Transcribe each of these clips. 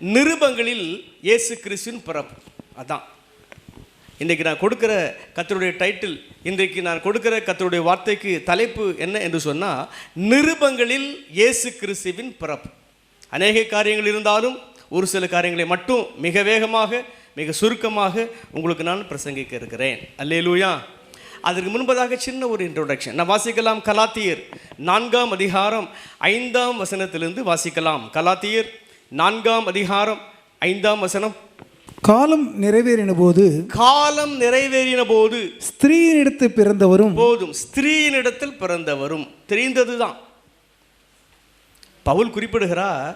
நிருபங்களில் இயேசு கிறிஸ்துவின் பிறப்பு. அதான் இன்றைக்கு நான் கொடுக்குற கர்த்தருடைய டைட்டில், இன்றைக்கு நான் கொடுக்குற கர்த்தருடைய வார்த்தைக்கு தலைப்பு என்ன என்று சொன்னால், நிருபங்களில் இயேசு கிறிஸ்துவின் பிறப்பு. அநேக காரியங்கள் இருந்தாலும் ஒரு சில காரியங்களை மட்டும் மிக வேகமாக மிக சுருக்கமாக உங்களுக்கு நான் பிரசங்கிக்க இருக்கிறேன். அல்லேலூயா. அதற்கு முன்பதாக சின்ன ஒரு இன்ட்ரோடக்ஷன் நான் வாசிக்கலாம். கலாத்தியர் 4ஆம் அதிகாரம் 5ஆம் வசனத்திலிருந்து வாசிக்கலாம். கலாத்தியர் 4ஆம் அதிகாரம் 5ஆம் வசனம். காலம் நிறைவேறின போது ஸ்திரீயினிடத்தில் பிறந்தவரும் போதும், ஸ்திரீயினிடத்தில் பிறந்தவரும் தெரிந்ததுதான். பவுல் குறிப்பிடுகிறார்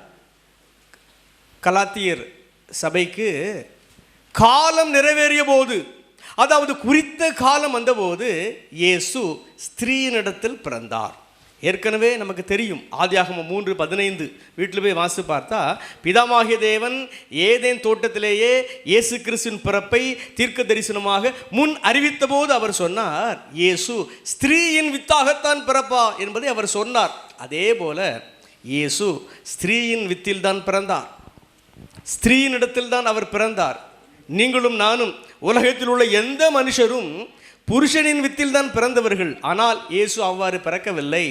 கலாத்தியர் சபைக்கு, காலம் நிறைவேறிய போது, அதாவது குறித்த காலம் வந்தபோது இயேசு ஸ்திரீயினிடத்தில் பிறந்தார். ஏற்கனவே நமக்கு தெரியும், ஆதியாகமம் 3:15 வீட்டில் போய் வாசி பார்த்தா, பிதாவாகிய தேவன் ஏதேன் தோட்டத்திலேயே இயேசு கிறிஸ்துவின் பிறப்பை தீர்க்க தரிசனமாக முன் அறிவித்த போது அவர் சொன்னார், இயேசு ஸ்திரீயின் வித்தாகத்தான் பிறப்பா என்பதை அவர் சொன்னார். அதே போல இயேசு ஸ்திரீயின் வித்தில் தான் பிறந்தார், ஸ்திரீயினிடத்தில் தான் அவர் பிறந்தார். நீங்களும் நானும் உலகத்தில் உள்ள எந்த மனுஷரும் புருஷனின் வித்தில் தான் பிறந்தவர்கள். ஆனால் இயேசு அவ்வாறு பிறக்கவில்லை.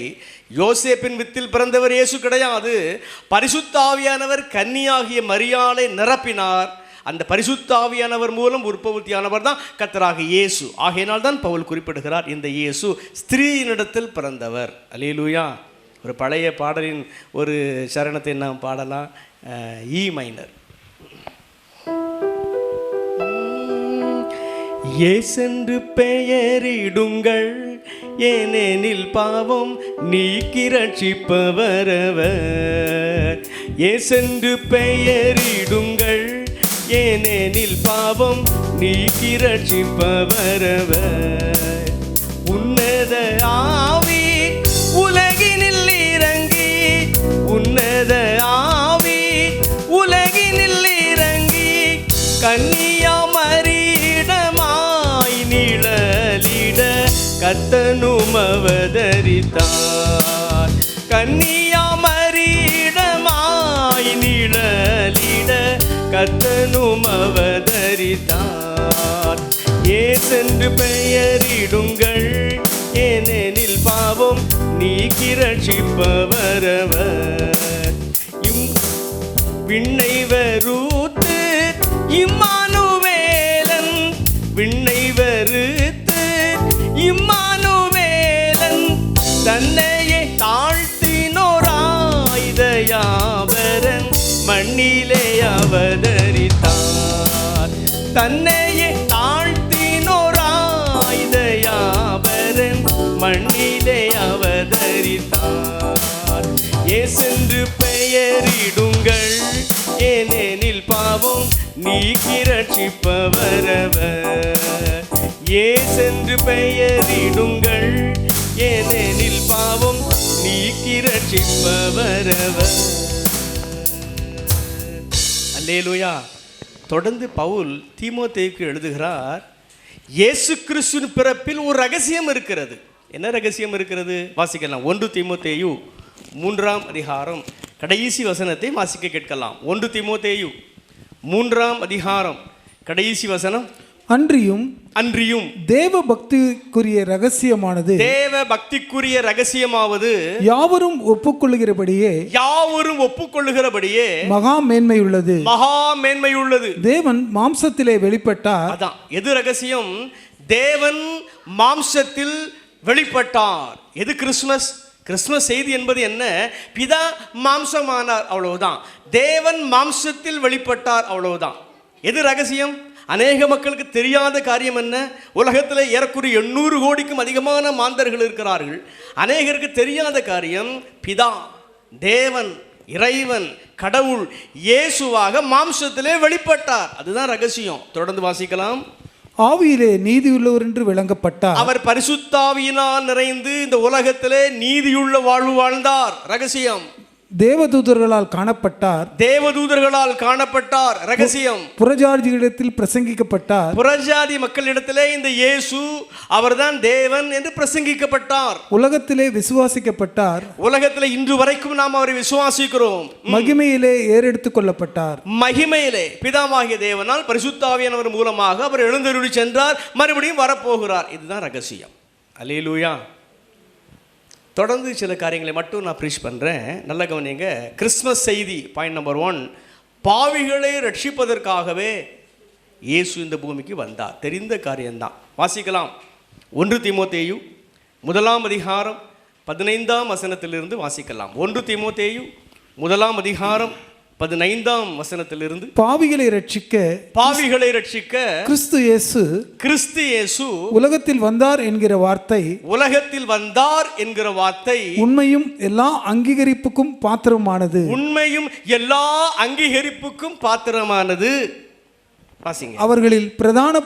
யோசேப்பின் வித்தில் பிறந்தவர் இயேசு கிடையாது. பரிசுத்த ஆவியானவர் கன்னியாகிய மரியாளை நிரப்பினார். அந்த பரிசுத்த ஆவியானவர் மூலம் உற்பத்தியானவர் தான் கர்த்தராகிய இயேசு. ஆகையினால் தான் பவுல் குறிப்பிடுகிறார், இந்த இயேசு ஸ்திரீயினிடத்தில் பிறந்தவர். அல்லேலூயா. ஒரு பழைய பாடலின் ஒரு சரணத்தை நாம் பாடலாம். ஈ மைனர். இயேசென்று பெயரிடுங்கள், ஏனெனில் பாவம் நீக்கி ரட்சிப்பவரவர். இயேசென்று பெயரிடுங்கள், ஏனெனில் பாவம் நீக்கி ரட்சிப்பவரவர். உன்னத ஆவி உலகினில் இறங்கி, உன்னத ஆவி உலகினில் இறங்கி, கன்னியாமரியிடமாய் நிழலிட கர்த்தனும் அவதரித்தார். கன்னியாமரியிடமாய் நிழலிட கர்த்தனும் அவதரித்தார். இயேசென்று பெயரிடுங்கள், ஏனெனில் பாவம் நீக்கி ரட்சிப்பவரவர். விண்ணை வெறுத்து இம்மானுவேலன், விண்ணை வெறுத்து இம்மானுவேலன், தன்னையே தாழ்த்தினோராய் தயாபரன் மண்ணிலே அவதரித்தார். தன்னையே தாழ்த்தினோராய் தயாபரன் மண்ணிலே அவதரித்தார். இயேசென்று பெயரிடுங்கள், ஏனெனில் பாவம் நீக்கி ரட்சிப்பவரவர். இயேசென்று பெயரிடுங்கள், ஏனெனில் பாவம் நீக்கி ரட்சிப்பவரவர். அல்லேலூயா. தொடர்ந்து பவுல் தீமோத்தேயுக்கு எழுதுகிறார், இயேசு கிறிஸ்துவின் பிறப்பில் ஒரு ரகசியம் இருக்கிறது. என்ன ரகசியம் இருக்கிறது? வாசிக்கலாம். 1 தீமோத்தேயு 3ஆம் அதிகாரம் கடைசி வசனத்தை வாசிக்க கேட்கலாம். 1 தீமோத்தேயு 3ஆம் அதிகாரம் கடைசி வசனம். அன்றியும் தேவ பக்திக்குரிய ரகசியமாவது யாவரும் ஒப்புக்கொள்ளுகிறபடியே மகா மேன்மையுள்ளது. தேவன் மாம்சத்திலே வெளிப்பட்டார். அதான் எது ரகசியம்? தேவன் மாம்சத்தில் வெளிப்பட்டார். எது? கிறிஸ்துமஸ் செய்தி என்பது என்ன? பிதா மாம்சமானார், அவ்வளவுதான். தேவன் மாம்சத்தில் வெளிப்பட்டார், அவ்வளவுதான். எது ரகசியம்? அநேக மக்களுக்கு தெரியாத காரியம் என்ன? உலகத்தில் ஏறக்குறைய 800 கோடிக்கும் அதிகமான மாந்தர்கள் இருக்கிறார்கள். அநேகருக்கு தெரியாத காரியம், பிதா தேவன் இறைவன் கடவுள் இயேசுவாக மாம்சத்திலே வெளிப்பட்டார். அதுதான் ரகசியம். தொடர்ந்து வாசிக்கலாம். ஆவியிலே நீதியுள்ளவர் என்று விளங்கப்பட்டார். அவர் பரிசுத்தாவியினால் நிறைந்து இந்த உலகத்திலே நீதியுள்ள வாழ்வு வாழ்ந்தார். ரகசியம். தேவதூதர்களால் காணப்பட்டார். தேவதூதர்களால் காணப்பட்டார். ரகசியம். புறஜாதிகளிடத்தில் பிரசங்கிக்கப்பட்டார். புறஜாதி மக்களிடத்திலே இந்த இயேசு அவர்தான் தேவன் என்று பிரசங்கிக்கப்பட்டார். உலகத்திலே விசுவாசிக்கப்பட்டார். உலகத்திலே இன்று வரைக்கும் நாம் அவரை விசுவாசிக்கிறோம். மகிமையிலே ஏறெடுத்துக் கொள்ளப்பட்டார். மகிமையிலே பிதாவாகிய தேவனால் பரிசுத்த ஆவியானவர் மூலமாக அவர் எழுந்தருளி சென்றார், மறுபடியும் வரப்போகிறார். இதுதான் ரகசியம். அல்லேலூயா. தொடர்ந்து சில காரியங்களை மட்டும் நான் ப்ரீச் பண்ணுறேன், நல்ல கவனிங்க. கிறிஸ்மஸ் செய்தி பாயிண்ட் நம்பர் 1, பாவிகளை ரட்சிப்பதற்காகவே இயேசு இந்த பூமிக்கு வந்தார். தெரிந்த காரியம்தான். வாசிக்கலாம். 1 தீமோத்தேயு 1 அதிகாரம் 15 வசனத்திலிருந்து வாசிக்கலாம். 1 தீமோத்தேயு 1 அதிகாரம் 15 வசனத்திலிருந்து, பாவிகளை ரட்சிக்க கிறிஸ்து இயேசு உலகத்தில் வந்தார் என்கிற வார்த்தை உண்மையும் எல்லா அங்கீகரிப்புக்கும் பாத்திரமானது. வாசிங்க. அவர்களில் பிரதானமான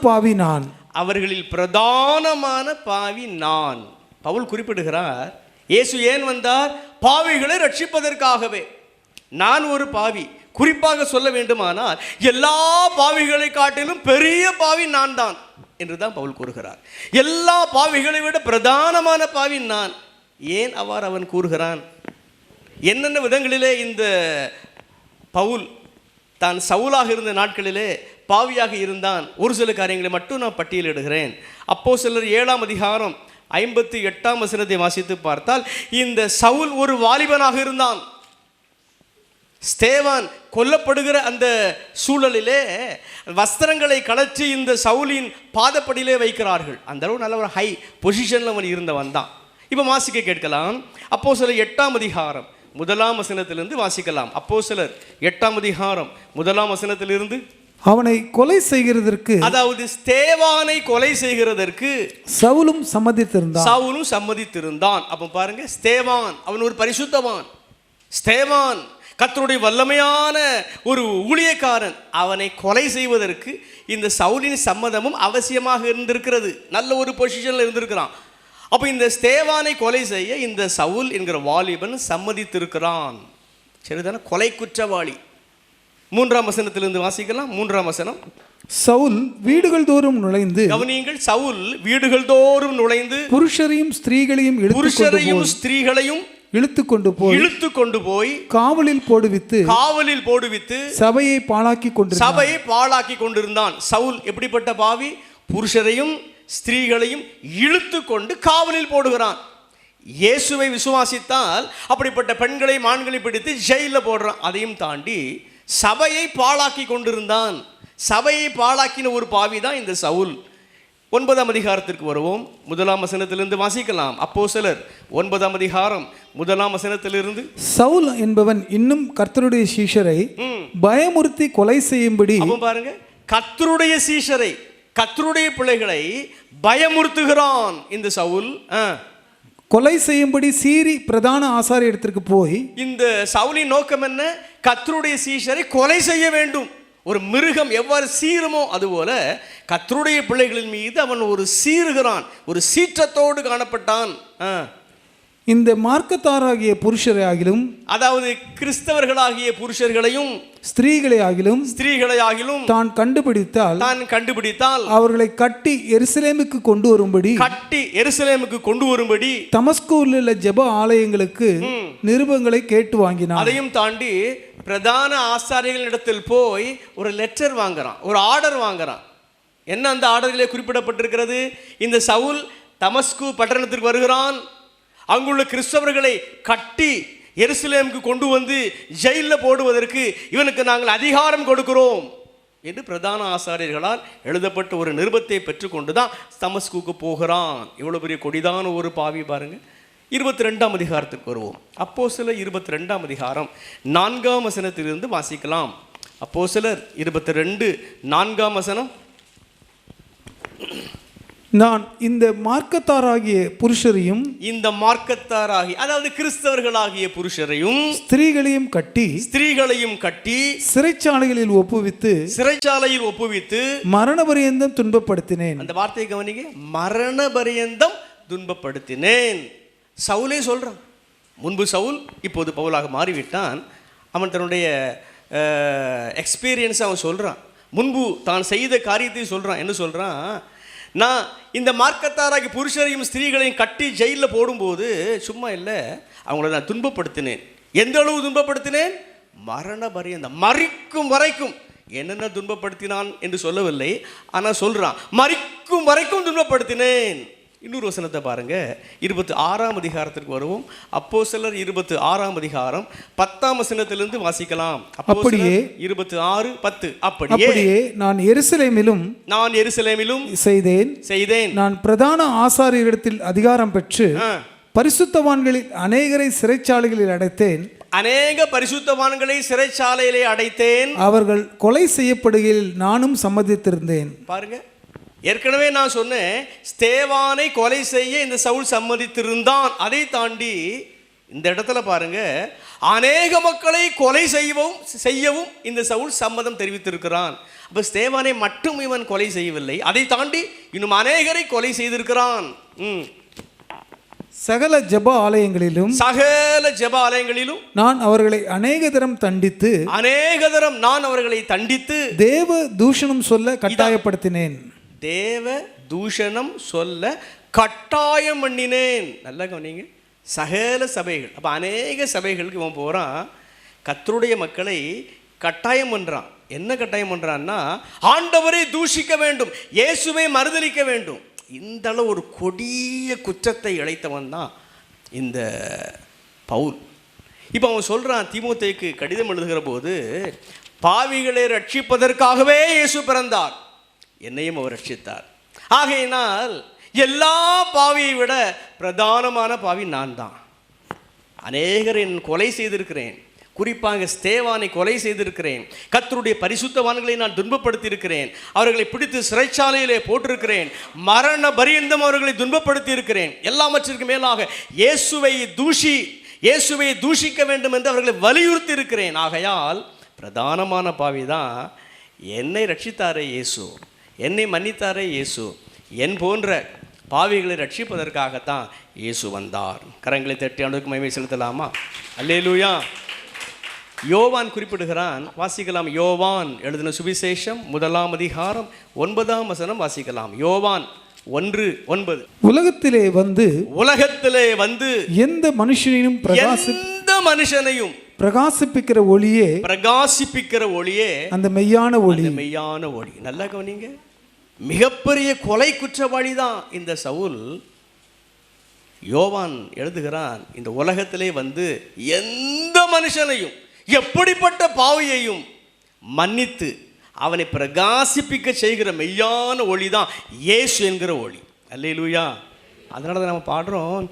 பாவி நான். பவுல் குறிப்பிடுகிறார், இயேசு ஏன் வந்தார்? பாவிகளை ரட்சிப்பதற்காகவே. நான் ஒரு பாவி. குறிப்பாக சொல்ல வேண்டுமானால் எல்லா பாவிகளை காட்டிலும் பெரிய பாவி நான் தான் என்றுதான் பவுல் கூறுகிறார். எல்லா பாவிகளை விட பிரதானமான பாவி நான். ஏன் அவ்வாறு அவன் கூறுகிறான்? என்னென்ன விதங்களிலே இந்த பவுல் தான் சவுலாக இருந்த நாட்களிலே பாவியாக இருந்தான்? ஒரு சில காரியங்களை மட்டும் நான் பட்டியலிடுகிறேன். அப்போஸ்தலர் 7 அதிகாரம் 58 வசனத்தை வாசித்து பார்த்தால், இந்த சவுல் ஒரு வாலிபனாக இருந்தான். ஸ்தேவான் கொல்லப்படுகிற அந்த சூழலிலே வஸ்திரங்களை கலற்றி இந்த சவுலின் பாதப்படியிலே வைக்கிறார்கள். அந்த அளவு நல்ல ஒரு ஹை பொசிஷனில் அவன் இருந்தவன் தான். இப்போ வாசிக்க கேட்கலாம். அப்போஸ்தலர் 8 அதிகாரம் 1 வசனத்திலிருந்து வாசிக்கலாம். அப்போஸ்தலர் 8 அதிகாரம் 1 வசனத்திலிருந்து, அவனை கொலை செய்கிறதற்கு, அதாவது ஸ்தேவானை கொலை செய்கிறதற்கு சவுலும் சம்மதித்திருந்தான். அப்போ பாருங்க, ஸ்தேவான் அவன் ஒரு பரிசுத்தவான். ஸ்தேவான் கர்த்தருடைய வல்லமையான ஒரு ஊழியக்காரன். அவனை கொலை செய்வதற்கு இந்த சவுலின் சம்மதமும் அவசியமாக இருந்திருக்கிறது. நல்ல ஒரு பொசிஷனில் இருந்திருக்கிறான். அப்போ இந்த ஸ்தேவானை கொலை செய்ய இந்த சவுல் என்கிற வாலிபன் சம்மதித்திருக்கிறான். சரிதான? கொலை குற்றவாளி. 3 வசனத்திலிருந்து வாசிக்கலாம். 3 வசனம். சவுல் வீடுகள் தோறும் நுழைந்து, கவனியுங்கள், சவுல் வீடுகள் தோறும் நுழைந்து புருஷரையும் ஸ்திரீகளையும் இழுத்து கொண்டு போய் காவலில் போடுவித்து சபையை பாழாக்கி கொண்டிருந்தான். சவுல் எப்படிப்பட்ட பாவி? புருஷரையும் ஸ்திரீகளையும் இழுத்து கொண்டு காவலில் போடுகிறான். இயேசுவை விசுவாசித்தால் அப்படிப்பட்ட பெண்களை ஆண்களை பிடித்து ஜெயிலில் போடுறான். அதையும் தாண்டி சபையை பாழாக்கி கொண்டிருந்தான். சபையை பாழாக்கின ஒரு பாவி தான் இந்த சவுல். 9 அதிகாரத்திற்கு வருவோம். 1 வசனத்திலிருந்து வாசிக்கலாம். அப்போஸ்தலர் 9 அதிகாரம் 1 வசனத்திலிருந்து, சவுல் என்பவன் இன்னும் கர்த்தருடைய சீஷரை பயமுறுத்தி கொலை செய்யும்படி. பாருங்க, கர்த்தருடைய சீஷரை, கர்த்தருடைய பிள்ளைகளை பயமுறுத்துகிறான் இந்த சவுல். கொலை செய்யும்படி சீரி பிரதான ஆசாரியத்திற்கு போய், இந்த சவுலின் நோக்கம் என்ன? கர்த்தருடைய சீஷரை கொலை செய்ய வேண்டும். ஒரு மிருகம் எவ்வாறு சீருமோ அதுபோல கர்த்தருடைய பிள்ளைகளின் மீது அவன் ஒரு சீறுகிறான், ஒரு சீற்றத்தோடு காணப்பட்டான். இந்த மார்க்கத்தாராகிய புருஷரை ஆகிலும், அதாவது கிறிஸ்தவர்களாகிய புருஷர்களையும் ஸ்திரீகளை ஆகிலும் தான் கண்டுபிடித்தால் அவர்களை கட்டி எருசலேமுக்கு கொண்டு வரும்படி தமஸ்குவில் உள்ள ஜெப ஆலயங்களுக்கு நிருபங்களை கேட்டு வாங்கினான். அதையும் தாண்டி பிரதான ஆசாரியர்களிடத்தில் போய் ஒரு லெட்டர் வாங்குறான், ஒரு ஆர்டர் வாங்குறான். என்ன அந்த ஆர்டரிலே குறிப்பிடப்பட்டிருக்கிறது? இந்த சவுல் தமஸ்கு பட்டணத்திற்கு வருகிறான். அங்குள்ள கிறிஸ்தவர்களை கட்டி எருசலேமுக்கு கொண்டு வந்து ஜெயிலில் போடுவதற்கு இவனுக்கு நாங்கள் அதிகாரம் கொடுக்கிறோம் என்று பிரதான ஆசாரியர்களால் எழுதப்பட்ட ஒரு நிருபத்தை பெற்றுக்கொண்டு தான் தமஸ்குக்கு போகிறான். இவ்வளோ பெரிய கொடிதான ஒரு பாவி பாருங்க. 22 அதிகாரத்துக்கு வருவோம். அப்போஸ்தலர் 22 அதிகாரம் 4 வசனத்திலிருந்து வாசிக்கலாம். அப்போஸ்தலர் 22 4 வசனம். நான் இந்த மார்க்கத்தாராகிய புருஷரையும், அதாவது கிறிஸ்தவர்களாகிய புருஷரையும் ஸ்திரீகளையும் கட்டி சிறைச்சாலையில் ஒப்புவித்து மரண பரியந்தம் துன்பப்படுத்தினேன். அந்த வார்த்தையை கவனிங்க, மரண பரியந்தம் துன்பப்படுத்தினேன். சவுலே சொல்றான், முன்பு சவுல், இப்போது பவுலாக மாறிவிட்டான். அவன் தன்னுடைய எக்ஸ்பீரியன்ஸை அவன் சொல்கிறான். முன்பு தான் செய்த காரியத்தை சொல்கிறான். என்ன சொல்கிறான்? நான் இந்த மார்க்கத்தாராகி புருஷரையும் ஸ்திரீகளையும் கட்டி ஜெயிலில் போடும்போது சும்மா இல்லை, அவங்கள நான் துன்பப்படுத்தினேன். எந்த அளவு துன்பப்படுத்தினேன்? மரண பரியந்தம், மரிக்கும் வரைக்கும். என்னென்ன துன்பப்படுத்தினான் என்று சொல்லவில்லை, ஆனால் சொல்கிறான் மரிக்கும் வரைக்கும் துன்பப்படுத்தினேன். இன்னொரு வசனத்தை பாருங்க, 26ஆம் அதிகாரத்திற்கு வருவோம். அப்போஸ்தலர் 26ஆம் அதிகாரம் 10ஆம் வசனத்திலிருந்து வாசிக்கலாம். அப்படியே 26:10. அப்படியே நான் எருசலேமிலும் செய்தேன். நான் பிரதான ஆசாரியரிடத்தில் அதிகாரம் பெற்று பரிசுத்தவான்களில் அநேகரை சிறைச்சாலைகளில் அடைத்தேன். அநேக பரிசுத்தவான்களை சிறைச்சாலையிலே அடைத்தேன். அவர்கள் கொலை செய்யப்படுகையில் நானும் சம்மதித்திருந்தேன். பாருங்க, ஏற்கனவே நான் சொன்னேன், ஸ்தேவானை கொலை செய்ய இந்த சவுல் சம்மதித்திருந்தான். அதை தாண்டி இந்த இடத்துல பாருங்க, அநேக மக்களை கொலை செய்யவும் இந்த சவுல் சம்மதம் தெரிவித்திருக்கிறான். அப்போ ஸ்தேவானை மட்டும் இவன் கொலை செய்யவில்லை, அதை தாண்டி இன்னும் அநேகரை கொலை செய்திருக்கிறான். சகல ஜெப ஆலயங்களிலும் நான் அவர்களை அநேக தரம் தண்டித்து தேவ தூஷணம் சொல்ல கட்டாயப்படுத்தினேன். தேவ தூஷணம் சொல்ல கட்டாயம் பண்ணினேன். நல்லா கவனிங்க, சகல சபைகள். அப்போ அநேக சபைகளுக்கு இவன் போகிறான், கர்த்தருடைய மக்களை கட்டாயம் பண்ணுறான். என்ன கட்டாயம் பண்ணுறான்னா, ஆண்டவரை தூஷிக்க வேண்டும், இயேசுவை மறுதலிக்க வேண்டும். இந்த அளவு ஒரு கொடிய குற்றத்தை இழைத்தவன் தான் இந்த பவுல். இப்போ அவன் சொல்கிறான், தீமோத்தேயுக்கு கடிதம் எழுதுகிற போது, பாவிகளை ரட்சிப்பதற்காகவே இயேசு பிறந்தார், என்னையும் அவர் ரட்சித்தார். ஆகையினால் எல்லா பாவியை விட பிரதானமான பாவி நான் தான். அநேகரை கொலை செய்திருக்கிறேன், குறிப்பாக ஸ்தேவானை கொலை செய்திருக்கிறேன். கர்த்தருடைய பரிசுத்தவான்களை நான் துன்பப்படுத்தி இருக்கிறேன். அவர்களை பிடித்து சிறைச்சாலையிலே போட்டிருக்கிறேன். மரண பரியந்தம் அவர்களை துன்பப்படுத்தி இருக்கிறேன். எல்லாவற்றிற்கு மேலாக இயேசுவை தூஷிக்க வேண்டும் என்று அவர்களை வலியுறுத்தி இருக்கிறேன். ஆகையால் பிரதானமான பாவி தான். என்னை ரட்சித்தாரே இயேசு, என்னை மன்னித்தாரே இயேசு, என் போன்ற பாவிகளை ரட்சிப்பதற்காகத்தான் இயேசு வந்தார். கரங்களை தட்டி ஆண்டவருக்கு மகிமை செலுத்தலாமா? அல்லேலூயா. யோவான் குறிப்பிடுகிறான், வாசிக்கலாம். யோவான் எழுதின சுவிசேஷம் 1ஆம் அதிகாரம் 9ஆம் வசனம் வாசிக்கலாம். யோவான் 1:9. உலகத்திலே வந்து எந்த மனுஷனையும் பிரகாசிப்பிக்கிற ஒளியே அந்த மெய்யான ஒளி. நல்லா கவனிங்க, மிகப்பெரிய கொலை குற்றவாளி தான் இந்த சவுல். யோவான் எழுதுகிறான், இந்த உலகத்திலே வந்து எந்த மனுஷனையும், எப்படிப்பட்ட பாவியையும் மன்னித்து அவனை பிரகாசிப்பிக்க செய்கிற மெய்யான ஒளி தான் இயேசு என்கிற ஒளி. அல்லேலூயா. அதனால தான் நம்ம பாடுறோம்,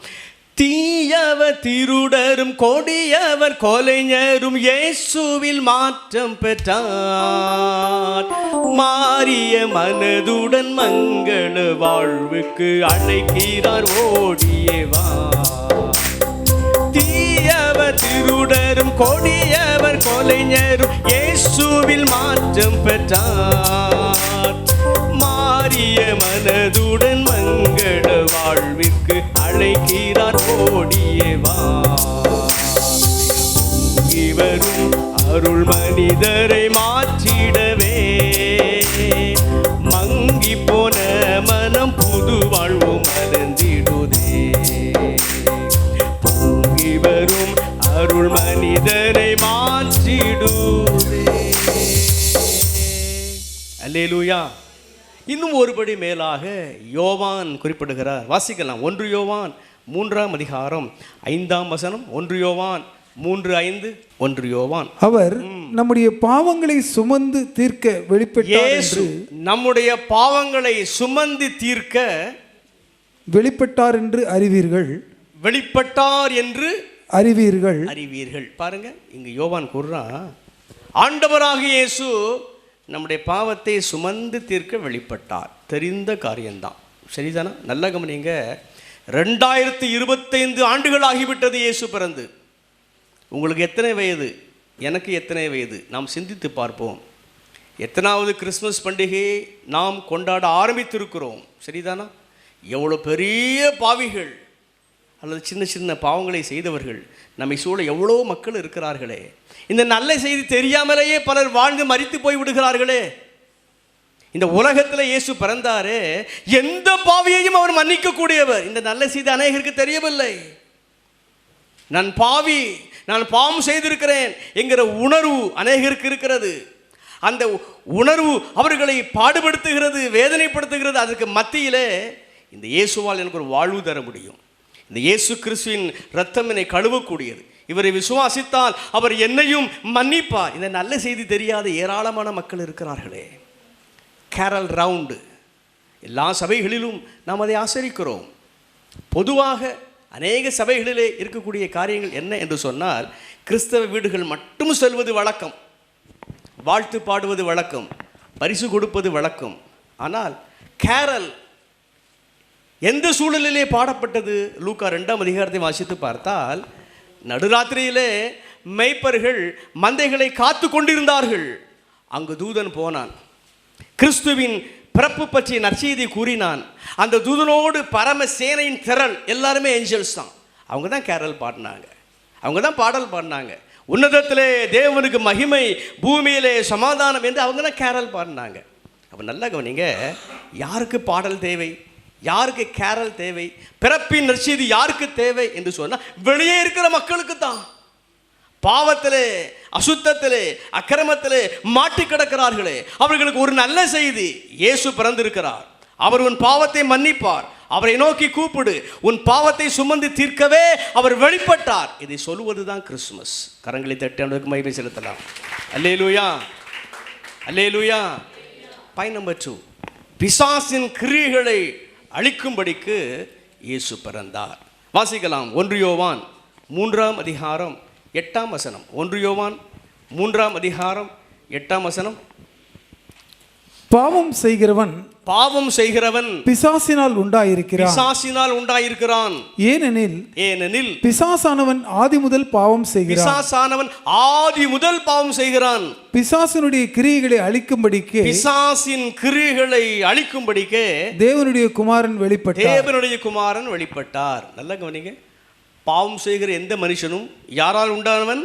தீயவர் திருடரும் கொடியவர் கொலைஞரும் இயேசுவில் மாற்றம் பெற்றார். மாறிய மனதுடன் மங்கள வாழ்வுக்கு அழைக்கிறார், ஓடியவா. தீயவர் திருடரும் கொடியவர் கொலைஞரும் இயேசுவில் மாற்றம் பெற்றார். மாறிய மனதுடன் மங்கள வாழ்விற்கு அழைக்கிறார், ஓடியவா. இவரும் அருள் மனிதரை மாற்றிடவே, மங்கி போன மனம் புது வாழ்வு மறந்திடுதே. இவரும் அருள் மனிதரை மாற்றிடுதே. அல்லேலூயா. இன்னும் ஒருபடி மேலாக யோவான் குறிப்பிடுகிறார். வாசிக்கலாம். 1 யோவான் 3ஆம் அதிகாரம் 5ஆம் வசனம். 1 யோவான் 3:5. 1 யோவான், அவர் நம்முடைய பாவங்களை சுமந்து தீர்க்க வெளிப்பட்டார் என்று, நம்முடைய பாவங்களை சுமந்து தீர்க்க வெளிப்பட்டார் என்று அறிவீர்கள். வெளிப்பட்டார் என்று அறிவீர்கள். பாருங்க, இங்கு யோவான் கூறுறான், ஆண்டவராகிய இயேசு நம்முடைய பாவத்தை சுமந்து தீர்க்க வெளிப்பட்டார். தெரிந்த காரியம்தான், சரிதானா? நல்ல கவனிங்க. 2025 ஆண்டுகள் ஆகிவிட்டது இயேசு பிறந்து. உங்களுக்கு எத்தனை வயது? எனக்கு எத்தனை வயது? நாம் சிந்தித்து பார்ப்போம். எத்தனாவது கிறிஸ்மஸ் பண்டிகையை நாம் கொண்டாட ஆரம்பித்திருக்கிறோம், சரிதானா? எவ்வளோ பெரிய பாவிகள் அல்லது சின்ன சின்ன பாவங்களை செய்தவர்கள் நம்மை சூழ எவ்வளோ மக்கள் இருக்கிறார்களே. இந்த நல்ல செய்தி தெரியாமலேயே பலர் வாழ்ந்து மரித்து போய் விடுகிறார்களே. இந்த உலகத்தில் இயேசு பிறந்தாரே, எந்த பாவியையும் அவர் மன்னிக்கக்கூடியவர். இந்த நல்ல செய்தி அநேகருக்கு தெரியவில்லை. நான் பாவி, நான் பாவம் செய்திருக்கிறேன் என்கிற உணர்வு அநேகருக்கு இருக்கிறது. அந்த உணர்வு அவர்களை பாடுபடுத்துகிறது, வேதனைப்படுத்துகிறது. அதற்கு மத்தியிலே இந்த இயேசுவால் எனக்கு ஒரு வாழ்வு தர முடியும். இந்த இயேசு கிறிஸ்துவின் இரத்தம் என்னை கழுவக்கூடியது. இவரை விசுவாசித்தால் அவர் என்னையும் மன்னிப்பார். இந்த நல்ல செய்தி தெரியாத ஏராளமான மக்கள் இருக்கிறார்களே. கேரல் ரவுண்டு எல்லா சபைகளிலும் நாம் அதை ஆசரிக்கிறோம். பொதுவாக அநேக சபைகளிலே இருக்கக்கூடிய காரியங்கள் என்ன என்று சொன்னால், கிறிஸ்தவ வீடுகள் மட்டும் செல்வது வழக்கம், வாழ்த்து பாடுவது வழக்கம், பரிசு கொடுப்பது வழக்கம். ஆனால் கேரல் எந்த சூழலிலே பாடப்பட்டது? லூக்கா 2ஆம் அதிகாரத்தை வாசித்து பார்த்தால், நடுராத்திரியிலே மேய்ப்பர்கள் மந்தைகளை காத்து கொண்டிருந்தார்கள். அங்கு தூதன் போனான், கிறிஸ்துவின் பிறப்பு பற்றிய நற்செய்தி கூறினான். அந்த தூதனோடு பரம சேனையின் திரள், எல்லாருமே ஏஞ்சல்ஸ் தான். அவங்க தான் கேரல் பாடினாங்க, அவங்க தான் பாடல் பாடினாங்க. உன்னதத்திலே தேவனுக்கு மகிமை, பூமியிலே சமாதானம் என்று அவங்க தான் கேரல் பாடினாங்க. அப்போ நல்லா கவனிங்க, யாருக்கு பாடல் தேவை, யாருக்கு கேரல் தேவை, பிறப்பின் நற்செய்தி யாருக்கு தேவை என்று சொன்னால் வெளியே இருக்கிற மக்களுக்கு தான். பாவத்திலே, அசுத்தத்திலே, அக்கிரமத்திலே மாட்டி கிடக்கிறார்களே, அவர்களுக்கு ஒரு நல்ல செய்தி, இயேசு பிறந்திருக்கிறார், அவர் உன் பாவத்தை மன்னிப்பார், அவரை நோக்கி கூப்பிடு, உன் பாவத்தை சுமந்து தீர்க்கவே அவர் வெளிப்பட்டார். இதை சொல்லுவதுதான் கிறிஸ்துமஸ். கரங்களை தட்டி அவருக்கு மகிமை செலுத்தலாம். அல்லேலூயா, அல்லேலூயா. பாயிண்ட் நம்பர் 2, பிசாசின் கிரியைகளை அழிக்கும்படிக்கு இயேசு பிறந்தார். வாசிக்கலாம். 1 யோவான் 3ஆம் அதிகாரம் 8ஆம் வசனம். 1 யோவான் 3ஆம் அதிகாரம் 8ஆம் வசனம். பாவம் செய்கிறவன் பிசாசினால் உண்டாயிருக்கிறான். ஏனெனில் பிசாசானவன் ஆதி முதல் பாவம் செய்கிறான். பிசாசினுடைய கிரியைகளை அழிக்கும்படிக்கு, பிசாசின் கிரியைகளை அழிக்கும்படிக்கு தேவனுடைய குமாரன் வெளிப்பட்டார். நல்ல கவனிங்க, பாவம் செய்கிற எந்த மனுஷனும் யாரால் உண்டானவன்?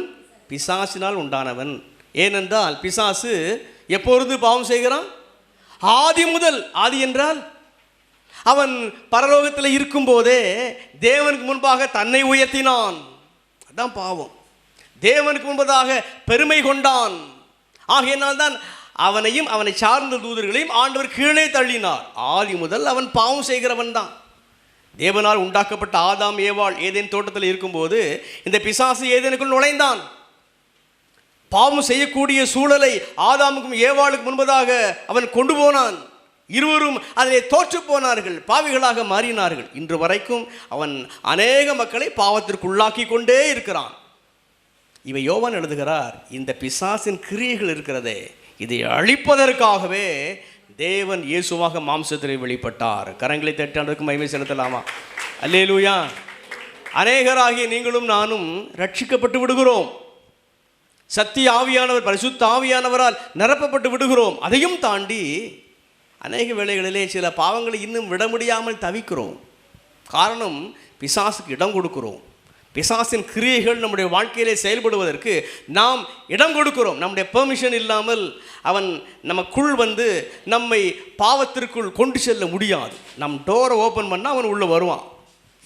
பிசாசினால் உண்டானவன். ஏனென்றால் பிசாசு எப்பொழுது பாவம் செய்கிறான்? ஆதி முதல். ஆதி என்றால் அவன் பரலோகத்தில் இருக்கும்போதே தேவனுக்கு முன்பாக தன்னை உயர்த்தினான். அதான் பாவம். தேவனுக்கு முன்பதாக பெருமை கொண்டான். ஆகையினால் தான் அவனையும் அவனை சார்ந்த தூதர்களையும் ஆண்டவர் கீழே தள்ளினார். ஆதி முதல் அவன் பாவம் செய்கிறவன் தான். தேவனால் உண்டாக்கப்பட்ட ஆதாம் ஏவாள் ஏதேன் தோட்டத்தில் இருக்கும்போது இந்த பிசாசு ஏதேனுக்குள் நுழைந்தான். பாவம் செய்யக்கூடிய சூழலை ஆதாமுக்கும் ஏவாளுக்கு முன்பதாக அவன் கொண்டு போனான். இருவரும் அதிலே தோற்று போனார்கள், பாவிகளாக மாறினார்கள். இன்று வரைக்கும் அவன் அநேக மக்களை பாவத்திற்குள்ளாக்கி கொண்டே இருக்கிறான். இவை யோவான் எழுதுகிறார், இந்த பிசாசின் கிரியைகள் இருக்கிறதே, இதை அழிப்பதற்காகவே தேவன் இயேசுவாக மாம்சத்திலே வெளிப்பட்டார். கரங்களை தட்டாண்டதுக்கு மகிமை செலுத்தலாமா? அல்லேலூயா. அநேகராகிய நீங்களும் நானும் ரட்சிக்கப்பட்டு விடுகிறோம். சத்திய ஆவியானவர், பரிசுத்த ஆவியானவரால் நிரப்பப்பட்டு விடுகிறோம். அதையும் தாண்டி அநேக வேளைகளிலே சில பாவங்களை இன்னும் விட முடியாமல் தவிக்கிறோம். காரணம், பிசாசுக்கு இடம் கொடுக்கிறோம். பிசாசின் கிரியைகள் நம்முடைய வாழ்க்கையிலே செயல்படுவதற்கு நாம் இடம் கொடுக்கிறோம். நம்முடைய பெர்மிஷன் இல்லாமல் அவன் நமக்குள் வந்து நம்மை பாவத்திற்குள் கொண்டு செல்ல முடியாது. நம் டோரை ஓப்பன் பண்ணால் அவன் உள்ளே வருவான்.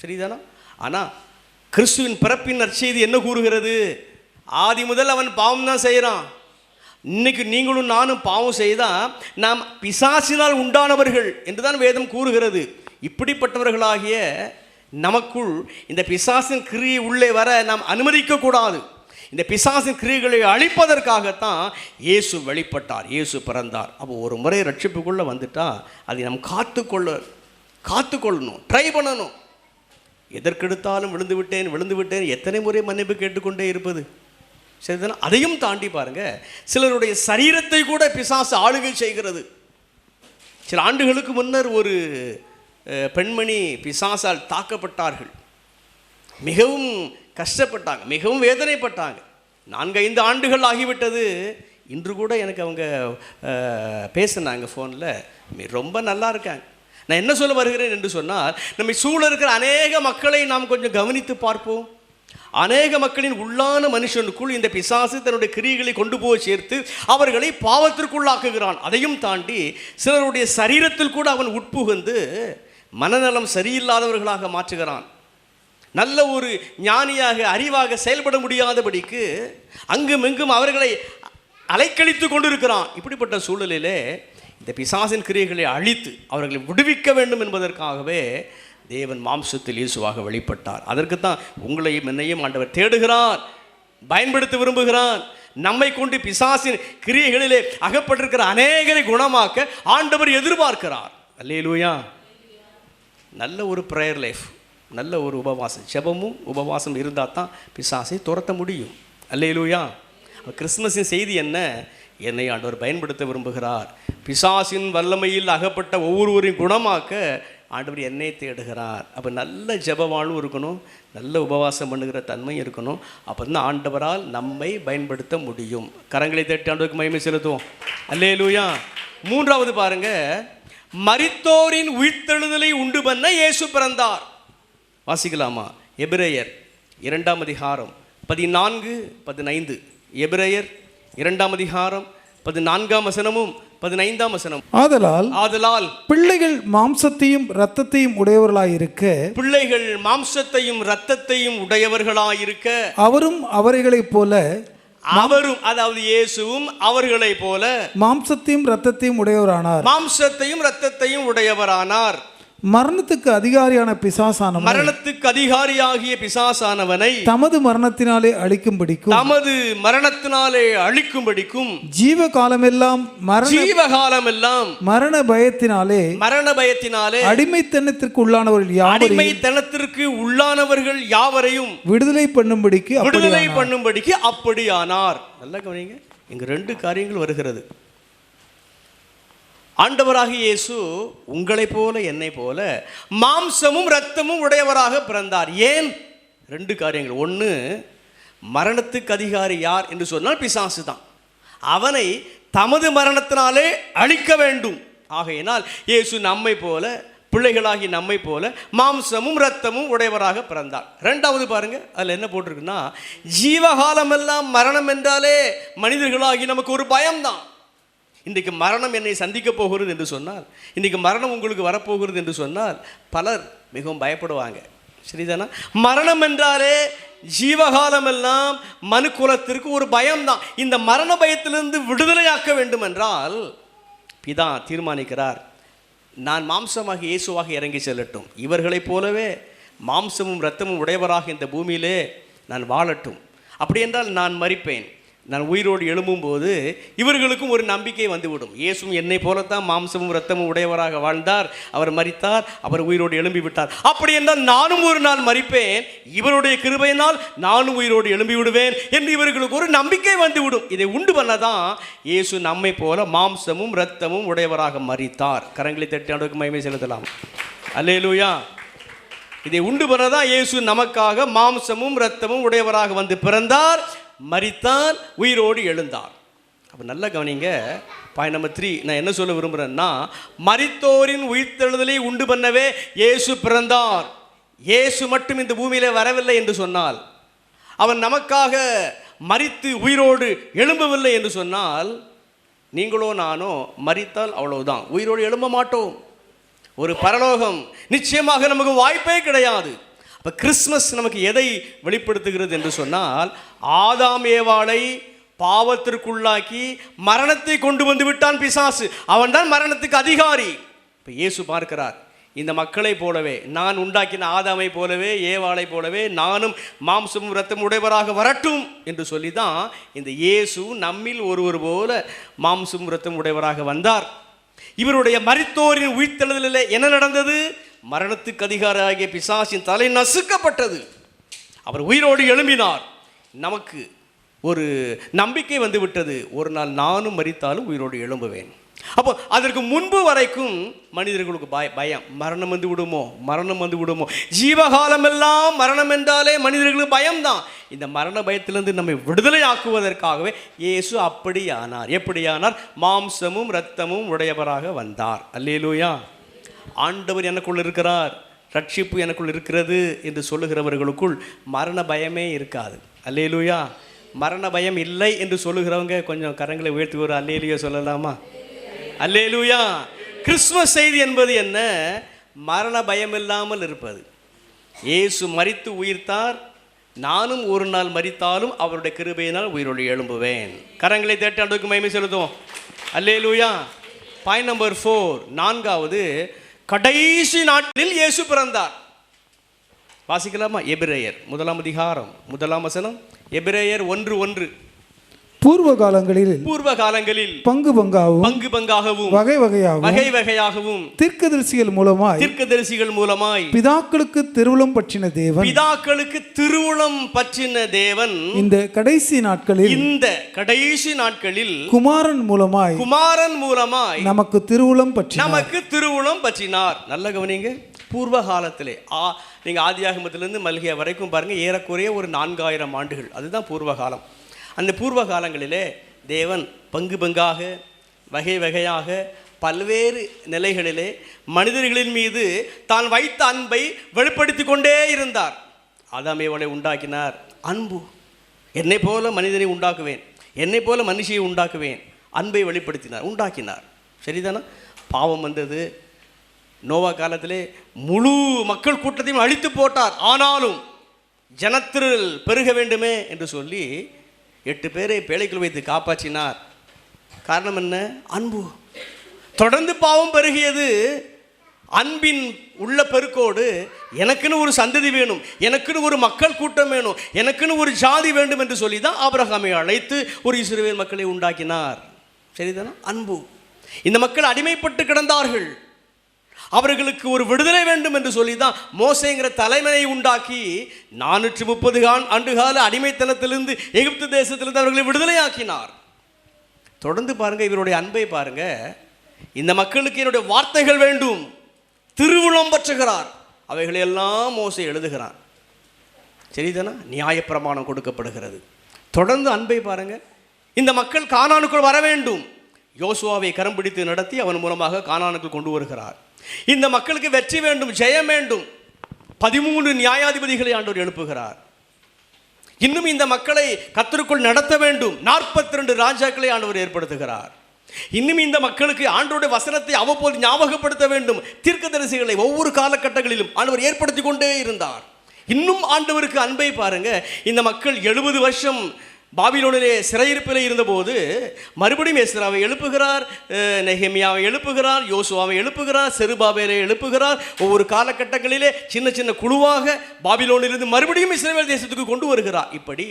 சரிதானா? ஆனால் கிறிஸ்துவின் பிறப்பின் நற்செய்தி என்ன கூறுகிறது? ஆதி முதல் அவன் பாவம் தான் செய்கிறான். இன்னைக்கு நீங்களும் நானும் பாவம் செய்தால் நாம் பிசாசினால் உண்டானவர்கள் என்று தான் வேதம் கூறுகிறது. இப்படிப்பட்டவர்களாகிய நமக்குள் இந்த பிசாசின் கிரியை உள்ளே வர நாம் அனுமதிக்கக்கூடாது. இந்த பிசாசின் கிரியைகளை அழிப்பதற்காகத்தான் இயேசு வெளிப்பட்டார், இயேசு பிறந்தார். அப்போ ஒரு முறை ரட்சிப்புக்குள்ளே வந்துட்டால் அதை நாம் காத்துக்கொள்ளணும், ட்ரை பண்ணணும். எதற்கெடுத்தாலும் விழுந்து விட்டேன் எத்தனை முறை மன்னிப்பு கேட்டுக்கொண்டே இருப்பது? சரிதானே? அதையும் தாண்டி பாருங்க, சிலருடைய சரீரத்தை கூட பிசாசு ஆளுகை செய்கிறது. சில ஆண்டுகளுக்கு முன்னர் ஒரு பெண்மணி பிசாசால் தாக்கப்பட்டார்கள். மிகவும் கஷ்டப்பட்டாங்க, மிகவும் வேதனைப்பட்டாங்க. 4-5 ஆண்டுகள் ஆகிவிட்டது. இன்று கூட எனக்கு அவங்க பேசினாங்க ஃபோனில், ரொம்ப நல்லா இருக்காங்க. நான் என்ன சொல்ல வருகிறேன் என்று சொன்னால், நம்மை சூழ இருக்கிற அநேக மக்களை நாம் கொஞ்சம் கவனித்து பார்ப்போம். அநேக மக்களின் உள்ளான மனுஷனுக்குள் இந்த பிசாசு தன்னுடைய கிரியைகளை கொண்டு போய் சேர்த்து அவர்களை பாவத்திற்குள்ளாக்குகிறான். அதையும் தாண்டி சிலருடைய சரீரத்தில் கூட அவன் உட்புகுந்து மனநலம் சரியில்லாதவர்களாக மாற்றுகிறான். நல்ல ஒரு ஞானியாக அறிவாக செயல்பட முடியாதபடிக்கு அங்கும் இங்கும் அவர்களை அலைக்கழித்து கொண்டிருக்கிறான். இப்படிப்பட்ட சூழலிலே இந்த பிசாசின் கிரியைகளை அழித்து அவர்களை விடுவிக்க வேண்டும் என்பதற்காகவே தேவன் மாம்சத்தில் இயேசுவாக வெளிப்பட்டார். அதற்குத்தான் உங்களையும் என்னையும் ஆண்டவர் தேடுகிறார், பயன்படுத்த விரும்புகிறான். நம்மை கொண்டு பிசாசின் கிரியைகளிலே அகப்பட்டிருக்கிற அநேகரை குணமாக்க ஆண்டவர் எதிர்பார்க்கிறார். அல்லேலூயா. நல்ல ஒரு ப்ரேயர் லைஃப், நல்ல ஒரு உபவாசம், ஜெபமும் உபவாசம் இருந்தால் தான் பிசாசை துரத்த முடியும். அல்லேலூயா. கிறிஸ்துமஸின் செய்தி என்ன? என்னை ஆண்டவர் பயன்படுத்த விரும்புகிறார். பிசாசின் வல்லமையில் அகப்பட்ட ஒவ்வொருவரையும் குணமாக்க ஆண்டவர் என்னை தேடுகிறார். அப்போ நல்ல ஜெப வாழ்வும் இருக்கணும், நல்ல உபவாசம் பண்ணுகிற தன்மையும் இருக்கணும். அப்போ தான் ஆண்டவரால் நம்மை பயன்படுத்த முடியும். கரங்களை தட்டி ஆண்டவருக்கு மகிமை செலுத்துவோம். அல்லேலூயா. மூன்றாவது பாருங்க, மரித்தோரின் உயிர்த்தெழுதலை உண்டு பண்ண இயேசு பிறந்தார். வாசிக்கலாமா? எபிரேயர் 2 அதிகாரம் 14-15. எபிரேயர் 2 அதிகாரம் 14 15. ஆதலால் பிள்ளைகள் மாம்சத்தையும் இரத்தத்தையும் உடையவர்களாயிருக்க, பிள்ளைகள் மாம்சத்தையும் இரத்தத்தையும் உடையவர்களாயிருக்க, அவரும் அவர்களைப் போல, அவரும் அதாவது இயேசுவும் அவர்களைப் போல மாம்சத்தையும் இரத்தத்தையும் உடையவரானார். மாம்சத்தையும் இரத்தத்தையும் உடையவரானார். மரணத்துக்கு அதிகாரியான பிசாசானவன், மரணத்துக்கு அதிகாரியாகிய பிசாசானவனை தமது மரணத்தினாலே அழிக்கும்படிக்கும், தமது மரணத்தினாலே அழிக்கும்படிக்கும், ஜீவகாலமெல்லாம் மரண பயத்தினாலே அடிமைத்தனத்திற்கு உள்ளானவர்கள் யாவரையும் விடுதலை பண்ணும்படிக்கு அப்படியானார். நல்லா கவனிங்க, இங்க 2 காரியங்கள் வருகிறது. ஆண்டவராகிய இயேசு உங்களைப் போல என்னை போல மாம்சமும் இரத்தமும் உடையவராக பிறந்தார். ஏன்? 2 காரியங்கள். ஒன்று, மரணத்துக்கு அதிகாரி யார் என்று சொன்னால் பிசாசு தான். அவனை தமது மரணத்தினாலே அழிக்க வேண்டும். ஆகையினால் இயேசு நம்மை போல, பிள்ளைகளாகி நம்மை போல மாம்சமும் இரத்தமும் உடையவராக பிறந்தார். 2வது பாருங்க, அதில் என்ன போட்டிருக்குன்னா, ஜீவகாலமெல்லாம் மரணம் என்றாலே மனிதர்களாகி நமக்கு ஒரு பயம்தான். இன்றைக்கு மரணம் என்னை சந்திக்க போகிறது என்று சொன்னால், இன்றைக்கு மரணம் உங்களுக்கு வரப்போகிறது என்று சொன்னால் பலர் மிகவும் பயப்படுவாங்க. சரிதானா? மரணம் என்றாலே ஜீவகாலம் எல்லாம் மனு குலத்திற்கு ஒரு பயம்தான். இந்த மரண பயத்திலிருந்து விடுதலையாக்க வேண்டும் என்றால் பிதா தீர்மானிக்கிறார், நான் மாம்சமாக இயேசுவாக இறங்கி செல்லட்டும், இவர்களைப் போலவே மாம்சமும் இரத்தமும் உடையவராக இந்த பூமியிலே நான் வாழட்டும். அப்படி என்றால் நான் மரிப்பேன், நான் உயிரோடு எழும்பும்போது இவர்களுக்கும் ஒரு நம்பிக்கை வந்துவிடும். இயேசுவும் என்னை போலத்தான் மாம்சமும் இரத்தமும் உடையவராக வாழ்ந்தார், அவர் மரித்தார், அவர் உயிரோடு எழும்பி விட்டார். அப்படி என்றால் நானும் ஒரு நாள் மரிப்பேன், இவருடைய கிருபையினால் நானும் உயிரோடு எழும்பி விடுவேன் என்று இவர்களுக்கு ஒரு நம்பிக்கை வந்துவிடும். இதை உண்டு பண்ணதான் இயேசு நம்மை போல மாம்சமும் இரத்தமும் உடையவராக மரித்தார். கரங்களை தட்டி ஆண்டவருக்கு மகிமை செலுத்தலாம். அல்லேலூயா. இதை உண்டு பண்ணதான் இயேசு நமக்காக மாம்சமும் இரத்தமும் உடையவராக வந்து பிறந்தார், மரித்தார், உயிரோடு எழுந்தார். அப்போ நல்லா கவனிங்க. பாயிண்ட் நம்பர் 3 நான் என்ன சொல்ல விரும்புகிறேன்னா, மரித்தோரின் உயிர்த்தெழுதலை உண்டு பண்ணவே இயேசு பிறந்தார். இயேசு மட்டும் இந்த பூமியிலே வரவில்லை என்று சொன்னால், அவன் நமக்காக மரித்து உயிரோடு எழும்பவில்லை என்று சொன்னால், நீங்களோ நானோ மரித்தால் அவ்வளவுதான், உயிரோடு எழும்ப மாட்டோம். ஒரு பரலோகம் நிச்சயமாக நமக்கு வாய்ப்பே கிடையாது. இப்போ கிறிஸ்மஸ் நமக்கு எதை வெளிப்படுத்துகிறது என்று சொன்னால், ஆதாம் ஏவாளை பாவத்திற்குள்ளாக்கி மரணத்தை கொண்டு வந்து விட்டான் பிசாசு. அவன் தான் மரணத்துக்கு அதிகாரி. இப்போ இயேசு பார்க்கிறார், இந்த மக்களை போலவே, நான் உண்டாக்கின ஆதாமை போலவே ஏவாளை போலவே நானும் மாம்சமும் இரத்தமும் உடையவராக வரட்டும் என்று சொல்லி தான் இந்த இயேசு நம்மில் ஒருவர் போல மாம்சமும் இரத்தமும் உடையவராக வந்தார். இவருடைய மரித்தோரின் உயிர்த்தெழுதலில் என்ன நடந்தது? மரணத்துக்கு அதிகாரியாகிய பிசாசின் தலை நசுக்கப்பட்டது. அவர் உயிரோடு எழும்பினார். நமக்கு ஒரு நம்பிக்கை வந்து விட்டது, ஒரு நாள் நானும் மரித்தாலும் உயிரோடு எழும்புவேன். அப்போ அதற்கு முன்பு வரைக்கும் மனிதர்களுக்கு பயம், மரணம் வந்து விடுமோ. ஜீவகாலம் எல்லாம் மரணம் என்றாலே மனிதர்களுக்கு பயம்தான். இந்த மரண பயத்திலிருந்து நம்மை விடுதலை ஆக்குவதற்காகவே இயேசு அப்படியானார். எப்படியானார்? மாம்சமும் இரத்தமும் உடையவராக வந்தார். அல்லேலூயா. ஆண்டவர் எனக்குள் இருக்கிறார், ரட்சிப்பு எனக்குள் இருக்கிறது என்று சொல்லுகிறவர்களுக்குள் மரண பயமே இருக்காது. அல்லேலூயா. மரண பயம் இல்லை என்று சொல்லுகிறவங்க கொஞ்சம் கரங்களை உயர்த்தி ஒரு அல்லேலூயா சொல்லலாமா? அல்லேலூயா. கிறிஸ்துமஸ் செய்தி என்பது என்ன? மரண பயம் இல்லாமல் இருப்பது. இயேசு மரித்து உயிர்த்தார், நானும் ஒரு நாள் மரித்தாலும் அவருடைய கிருபையினால் உயிரோடு எழும்புவேன். கரங்களை தட்டி ஆண்டவருக்கு மகிமை செலுத்துவோம். அல்லேலூயா. பாயிண்ட் நம்பர் 4, 4வது, கடைசி நாட்களில் இயேசு பிறந்தார். வாசிக்கலாமா? எபிரேயர் 1 அதிகாரம் 1 வசனம். எபிரேயர் 1:1. பூர்வ காலங்களில் பங்கு பங்காகவும் வகை வகையாகவும் தீர்க்கதரிசிகள் மூலமாய் பிதாக்களுக்கு திருவுளம் பற்றின தேவன் இந்த கடைசி நாட்களில் குமாரன் மூலமாய் நமக்கு திருவுளம் பற்றினார். நல்ல கவனிங்க. பூர்வ காலத்திலே நீங்க ஆதியாகமத்திலிருந்து மல்கியா வரைக்கும் பாருங்க, ஏறக்குறைய ஒரு 4000 ஆண்டுகள். அதுதான் பூர்வ காலம். அந்த பூர்வ காலங்களிலே தேவன் பங்கு பங்காக வகை வகையாக பல்வேறு நிலைகளிலே மனிதர்களின் மீது தான் வைத்த அன்பை வெளிப்படுத்தி கொண்டே இருந்தார். ஆதாம் ஏவாளை உண்டாக்கினார். அன்பு, என்னை போல மனிதனை உண்டாக்குவேன், என்னை போல மனுஷியை உண்டாக்குவேன், அன்பை வெளிப்படுத்தினார், உண்டாக்கினார். சரிதானா? பாவம் வந்தது. நோவா காலத்திலே முழு மக்கள் கூட்டத்தையும் அழித்து போட்டார். ஆனாலும் ஜனத்திரள் பெருக வேண்டுமே என்று சொல்லி 8 பேரை பேழைக்குள் வைத்து காப்பாற்றினார். காரணம் என்ன? அன்பு. தொடர்ந்து பாவம் பெருகியது. அன்பின் உள்ள பெருக்கோடு எனக்குன்னு ஒரு சந்ததி வேணும், எனக்குன்னு ஒரு மக்கள் கூட்டம் வேணும், எனக்குன்னு ஒரு ஜாதி வேண்டும் என்று சொல்லி தான் ஆபிரகாமை அழைத்து ஒரு இஸ்ரவேல் மக்களை உண்டாக்கினார். சரிதானா? அன்பு. இந்த மக்கள் அடிமைப்பட்டு கிடந்தார்கள், அவர்களுக்கு ஒரு விடுதலை வேண்டும் என்று சொல்லி தான் மோசேங்கிற தலைமையை உண்டாக்கி 430 ஆண்டுகால அடிமைத்தனத்திலிருந்து எகிப்து தேசத்திலிருந்து அவர்களை விடுதலையாக்கினார். தொடர்ந்து பாருங்க, இவருடைய அன்பை பாருங்க. இந்த மக்களுக்கு என்னுடைய வார்த்தைகள் வேண்டும், திருவுளம் பற்றுகிறார். அவைகளை எல்லாம் மோசே எழுதுகிறான். சரிதானா? நியாயப்பிரமாணம் கொடுக்கப்படுகிறது. தொடர்ந்து அன்பை பாருங்க. இந்த மக்கள் கானானுக்குள் வர வேண்டும். யோசுவாவை கரம் பிடித்து நடத்தி அவன் மூலமாக கானானுக்குள் கொண்டு வருகிறார். இந்த மக்களுக்கு வெற்றி வேண்டும், ஜெயம் வேண்டும். 13 நியாயாதிபதிகளை ஆண்டவர் எழுப்புகிறார். இன்னும் இந்த மக்களை கர்த்தருக்குள் நடத்த வேண்டும். 42 ராஜாக்களை ஆண்டவர் ஏற்படுத்துகிறார். இன்னும் இந்த மக்களுக்கு ஆண்டவருடைய வசனத்தை அவ்வப்போது ஞாபகப்படுத்த வேண்டும். தீர்க்கதரிசிகளை ஒவ்வொரு காலகட்டங்களிலும் ஆண்டவர் ஏற்படுத்தி கொண்டே இருந்தார். இன்னும் ஆண்டவருக்கு அன்பை பாருங்க. இந்த மக்கள் 70 வருஷம் பாபிலோனிலே சிறையிருப்பிலே இருந்தபோது மறுபடியும் எஸ்ராவை எழுப்புகிறார், நெகேமியாவை எழுப்புகிறார், யோசுவாவை எழுப்புகிறார், செருபாபேலை எழுப்புகிறார். ஒவ்வொரு காலகட்டங்களிலே சின்ன சின்ன குழுவாக பாபிலோனிலிருந்து மறுபடியும் இஸ்ரவேல் தேசத்துக்கு கொண்டு வருகிறார். இப்படி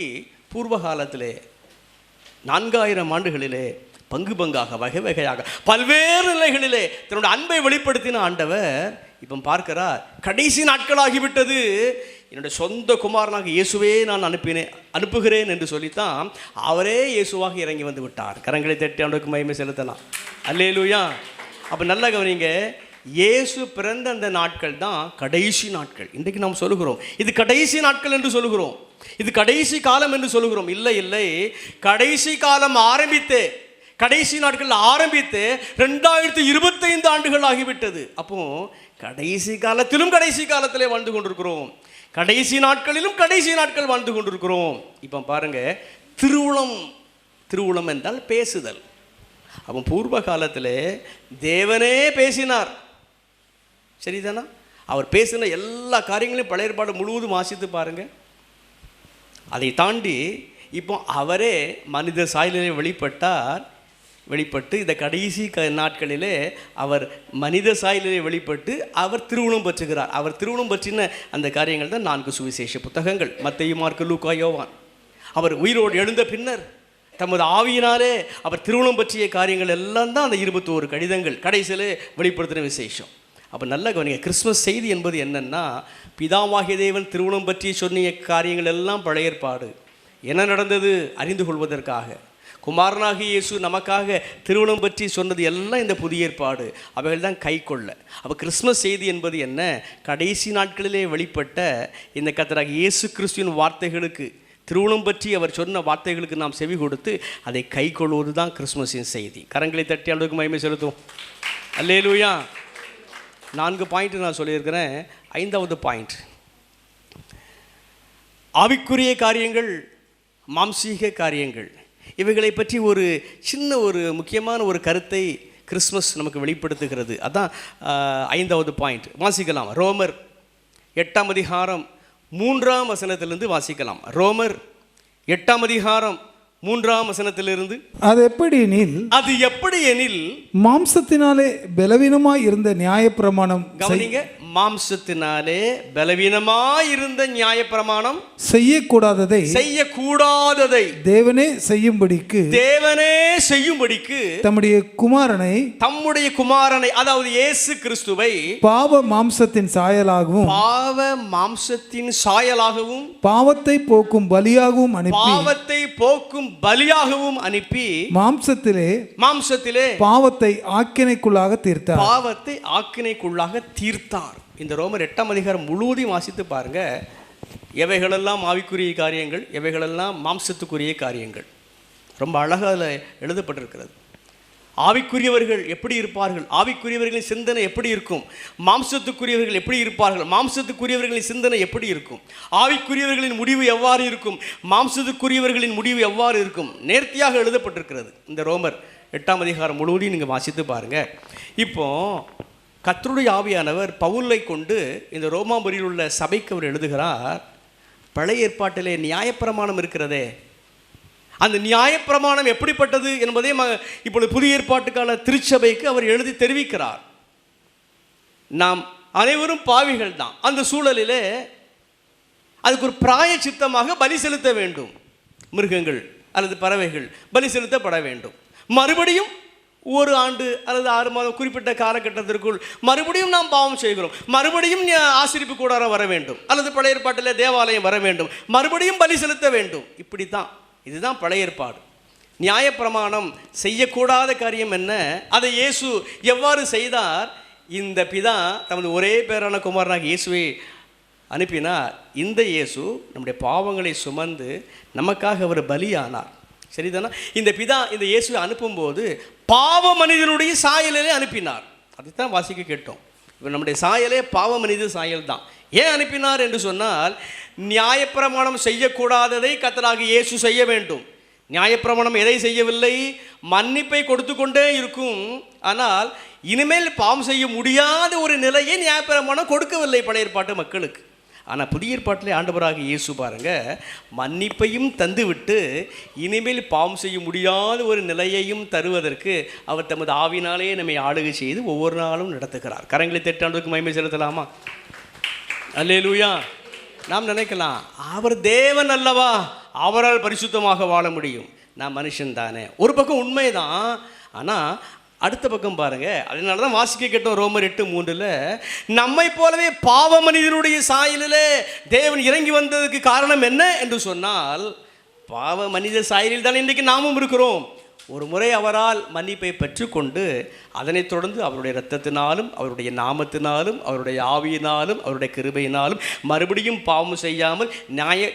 பூர்வ காலத்திலே 4000 ஆண்டுகளிலே பங்கு பங்காக வகை வகையாக பல்வேறு நிலைகளிலே தன்னுடைய அன்பை வெளிப்படுத்தின ஆண்டவர் இப்போ பார்க்கிறார். கடைசி நாட்களாகிவிட்டது, என்னுடைய சொந்த குமாரனாக இயேசுவே நான் அனுப்புகிறேன் என்று சொல்லித்தான் அவரே இயேசுவாக இறங்கி வந்து விட்டார். கரங்களை தட்டி ஆண்டவருக்கு மகிமை செலுத்தலாம். அல்லேலூயா. அப்போ நல்லா கவனிங்க, இயேசு பிறந்த அந்த நாட்கள் தான் கடைசி நாட்கள். இன்றைக்கு நாம் சொல்லுகிறோம் இது கடைசி நாட்கள் என்று சொல்லுகிறோம், இது கடைசி காலம் என்று சொல்லுகிறோம். இல்லை இல்லை, கடைசி காலம் ஆரம்பித்து கடைசி நாட்கள் ஆரம்பித்து 2025 ஆண்டுகள் ஆகிவிட்டது. அப்போ கடைசி காலத்திலும் கடைசி காலத்திலே வாழ்ந்து கொண்டிருக்கிறோம், கடைசி நாட்களிலும் கடைசி நாட்கள் வாழ்ந்து கொண்டிருக்கிறோம். இப்போ பாருங்க, திருவுளம் என்றால் பேசுதல். அப்போ பூர்வ காலத்தில் தேவனே பேசினார். சரிதானா? அவர் பேசின எல்லா காரியங்களையும் பழைய ஏற்பாடு முழுவதும் வாசித்து பாருங்க. அதை தாண்டி இப்போ அவரே மனித சாயலிலே வெளிப்பட்டு இந்த கடைசி நாட்களிலே அவர் மனித சாயலிலே வெளிப்பட்டு அவர் திருவுளம் பற்றுகிறார். அவர் திருவுளம் பற்றின அந்த காரியங்கள் தான் 4 சுவிசேஷ புத்தகங்கள், மத்தேயு, மார்க்கு, லூக்கா, யோவான். அவர் உயிரோடு எழுந்த பின்னர் தமது ஆவியினாலே அவர் திருவுளம் பற்றிய காரியங்கள் எல்லாம் தான் அந்த 21 கடிதங்கள் கடைசியிலே வெளிப்படுத்தின விசேஷம். அப்போ நல்ல கவனிங்க, கிறிஸ்மஸ் செய்தி என்பது என்னென்னா, பிதாவாகிய தேவன் திருவுளம் பற்றி சொன்னிய காரியங்கள் எல்லாம் பழைய ஏற்பாடு. என்ன நடந்தது அறிந்து கொள்வதற்காக குமாரனாகிய இயேசு நமக்காக திருவுளம் பற்றி சொன்னது எல்லாம் இந்த புதிய ஏற்பாடு. அவைகள் தான் கை கொள்ள. அப்போ கிறிஸ்மஸ் செய்தி என்பது என்ன? கடைசி நாட்களிலே வெளிப்பட்ட இந்த கர்த்தராகிய இயேசு கிறிஸ்துவின் வார்த்தைகளுக்கு, திருவுளம் பற்றி அவர் சொன்ன வார்த்தைகளுக்கு நாம் செவி கொடுத்து அதை கை கொள்வது தான் கிறிஸ்மஸின் செய்தி. கரங்களை தட்டி ஆண்டவருக்கு மகிமை செலுத்துவோம். அல்லேலூயா. 4 பாயிண்ட் நான் சொல்லியிருக்கிறேன். 5வது பாயிண்ட், ஆவிக்குரிய காரியங்கள், மாம்சீக காரியங்கள், இவைகளை பற்றி ஒரு சின்ன ஒரு முக்கியமான ஒரு கருத்தை கிறிஸ்மஸ் நமக்கு வெளிப்படுத்துகிறது. அதான் 5வது பாயிண்ட். வாசிக்கலாம். ரோமர் 8ஆம் அதிகாரம் 3ஆம் வசனத்திலிருந்து வாசிக்கலாம். ரோமர் 8ஆம் அதிகாரம் 3ஆம் வசனத்திலிருந்து. அது எப்படி எனில் மாம்சத்தினாலே பலவீனமாய் இருந்த நியாயப்பிரமாணம், கவனிங்க, மாம்சத்தினாலே பலவீனமாய் இருந்த நியாயப்பிரமாணம் செய்யக்கூடாததை தேவனே செய்யும்படிக்கு தம்முடைய குமாரனை, அதாவது இயேசு கிறிஸ்துவை பாவ மாம்சத்தின் சாயலாகவும் பாவத்தை போக்கும் பலியாகவும் அனுப்பி மாம்சத்திலே பாவத்தை ஆக்கினைக்குள்ளாக தீர்த்தார். இந்த ரோமர் 8ஆம் அதிகாரம் முழுவதையும் வாசித்து பாருங்க. எவைகளெல்லாம் ஆவிக்குரிய காரியங்கள், எவைகளெல்லாம் மாம்சத்துக்குரிய காரியங்கள், ரொம்ப அழகாக அதில் எழுதப்பட்டிருக்கிறது. ஆவிக்குரியவர்கள் எப்படி இருப்பார்கள், ஆவிக்குரியவர்களின் சிந்தனை எப்படி இருக்கும், மாம்சத்துக்குரியவர்கள் எப்படி இருப்பார்கள், மாம்சத்துக்குரியவர்களின் சிந்தனை எப்படி இருக்கும், ஆவிக்குரியவர்களின் முடிவு எவ்வாறு இருக்கும், மாம்சத்துக்குரியவர்களின் முடிவு எவ்வாறு இருக்கும், நேர்த்தியாக எழுதப்பட்டிருக்கிறது. இந்த ரோமர் 8ஆம் அதிகாரம் முழுவதையும் நீங்கள் வாசித்து பாருங்கள். இப்போ கர்த்தருடைய ஆவியானவர் பவுலை கொண்டு இந்த ரோமாபுரியில் உள்ள சபைக்கு அவர் எழுதுகிறார். பழைய ஏற்பாட்டிலே நியாயப்பிரமாணம் இருக்கிறதே, அந்த நியாயப்பிரமாணம் எப்படிப்பட்டது என்பதை இப்பொழுது புதிய ஏற்பாட்டுக்கான திருச்சபைக்கு அவர் எழுதி தெரிவிக்கிறார். நாம் அனைவரும் பாவிகள் தான். அந்த சூழலிலே அதுக்கு ஒரு பிராயச்சித்தமாக பலி செலுத்த வேண்டும். மிருகங்கள் அல்லது பறவைகள் பலி செலுத்தப்பட வேண்டும். மறுபடியும் 1 ஆண்டு அல்லது 6 மாதம் குறிப்பிட்ட காலகட்டத்திற்குள் மறுபடியும் நாம் பாவம் செய்கிறோம், மறுபடியும் ஆசரிப்பு கூடாரம் வர வேண்டும், அல்லது பழைய ஏற்பாட்டில் தேவாலயம் வர வேண்டும், மறுபடியும் பலி செலுத்த வேண்டும். இப்படித்தான், இதுதான் பழைய ஏற்பாடு. நியாயப்பிரமாணம் செய்யக்கூடாத காரியம் என்ன, அதை இயேசு எவ்வாறு செய்தார்? இந்த பிதா தமது ஒரே பேரான குமாரனாக இயேசுவை அனுப்பினார். இந்த இயேசு நம்முடைய பாவங்களை சுமந்து நமக்காக அவர் பலியானார். சரிதானா? இந்த பிதா இந்த இயேசுவை அனுப்பும்போது பாவ மனிதனுடைய சாயலே அனுப்பினார். அதைத்தான் வாசிக்க கேட்டோம். இப்போ நம்முடைய சாயலே பாவ மனித சாயல் தான். ஏன் அனுப்பினார் என்று சொன்னால், நியாயப்பிரமாணம் செய்யக்கூடாததை கர்த்தராகிய இயேசு செய்ய வேண்டும். நியாயப்பிரமாணம் எதை செய்யவில்லை? மன்னிப்பை கொடுத்து கொண்டே இருக்கும். ஆனால் இனிமேல் பாவம் செய்ய முடியாத ஒரு நிலையை நியாயப்பிரமாணம் கொடுக்கவில்லை பழைய ஏற்பாட்டு மக்களுக்கு. ஆனால் புதிய ஏற்பாட்டிலே ஆண்டவராக இயேசு பாருங்க, மன்னிப்பையும் தந்துவிட்டு இனிமேல் பாவம் செய்ய முடியாத ஒரு நிலையையும் தருவதற்கு அவர் தமது ஆவினாலே நம்மை ஆளுகை செய்து ஒவ்வொரு நாளும் நடத்துகிறார். கரங்களை தட்டாண்டுக்கு மகிமை செலுத்தலாமா? அல்லேலூயா. நாம் நினைக்கலாம், அவர் தேவன் அல்லவா, அவரால் பரிசுத்தமாக வாழ முடியும், நான் மனுஷன் தானே. ஒரு பக்கம் உண்மைதான். ஆனால் அடுத்த பக்கம் பாருங்க, அதனால தான் வாசிக்க கேட்டோம் ரோமர் 8:3 நம்மை போலவே பாவ மனிதனுடைய சாயலிலே தேவன் இறங்கி வந்ததுக்கு காரணம் என்ன என்று சொன்னால், பாவ மனித சாயலில் தான் இன்றைக்கு நாமும் இருக்கிறோம். ஒரு முறை அவரால் மன்னிப்பை பெற்றுக்கொண்டு அதனைத் தொடர்ந்து அவருடைய இரத்தத்தினாலும் அவருடைய நாமத்தினாலும் அவருடைய ஆவியினாலும் அவருடைய கிருபையினாலும் மறுபடியும் பாவம் செய்யாமல்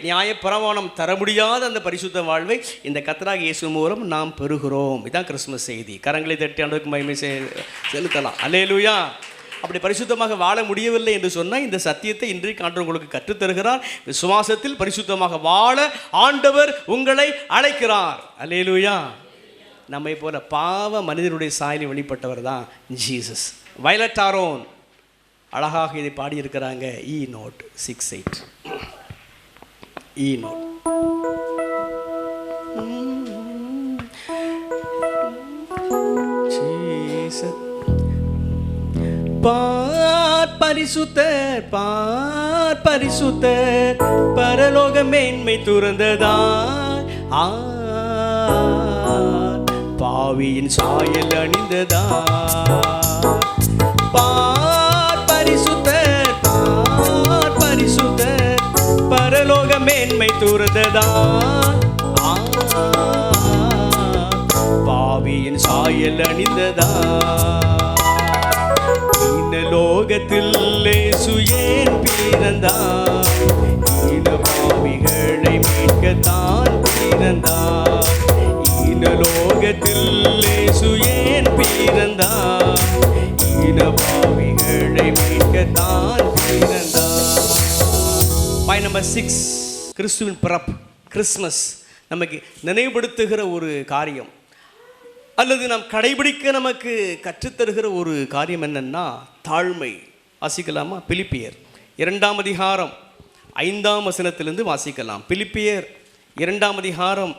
நியாயப்பிரமாணம் தர முடியாத அந்த பரிசுத்த வாழ்வை இந்த கர்த்தராகிய இயேசு மூலம் நாம் பெறுகிறோம். இதுதான் கிறிஸ்துமஸ் செய்தி. கரங்களை தட்டி ஆண்டவருக்கு மகிமை செலுத்தலாம். அல்லேலூயா. அப்படி பரிசுத்தமாக வாழ முடியவில்லை என்று சொன்னால், இந்த சத்தியத்தை இன்றைக்கு ஆண்டவர் உங்களுக்கு கற்றுத்தருகிறார். விசுவாசத்தில் பரிசுத்தமாக வாழ ஆண்டவர் உங்களை அழைக்கிறார். அல்லேலூயா. நம்மை போல பாவ மனிதனுடைய சாயலில் வெளிப்பட்டவர் தான் ஜீசஸ். வயலட் ஆரோன் அழகாக இதை பாடியிருக்கிறாங்க. E note 6:8. E note. Jesus பார் பரிசுத்தர், பார் பரிசுத்தர், பரலோக மேன்மை துறந்ததா, பாவியின் சாயல் அணிந்ததா, பார் பரிசுத்தர், பார் பரிசுத்தர், பரலோக மேன்மை துறந்ததா, பாவியின் சாயல் அணிந்ததா. லோகத்தில் இயேசு ஏன் பிறந்தார், பாவிகளை மீட்கத்தான் பிறந்தார். லோகத்தில் இயேசு ஏன் பிறந்தார், பாவிகளை நம்பர் 6, கிறிஸ்துவின் பிறப்பு, கிறிஸ்மஸ் நமக்கு நினைவுபடுத்துகிற ஒரு காரியம், அல்லது நாம் கடைபிடிக்க நமக்கு கற்றுத்தருகிற ஒரு காரியம் என்னன்னா தாழ்மை. வாசிக்கலாமா? பிலிப்பியர் 2ஆம் அதிகாரம் 5ஆம் வசனத்திலிருந்து வாசிக்கலாம். பிலிப்பியர் 2ஆம் அதிகாரம்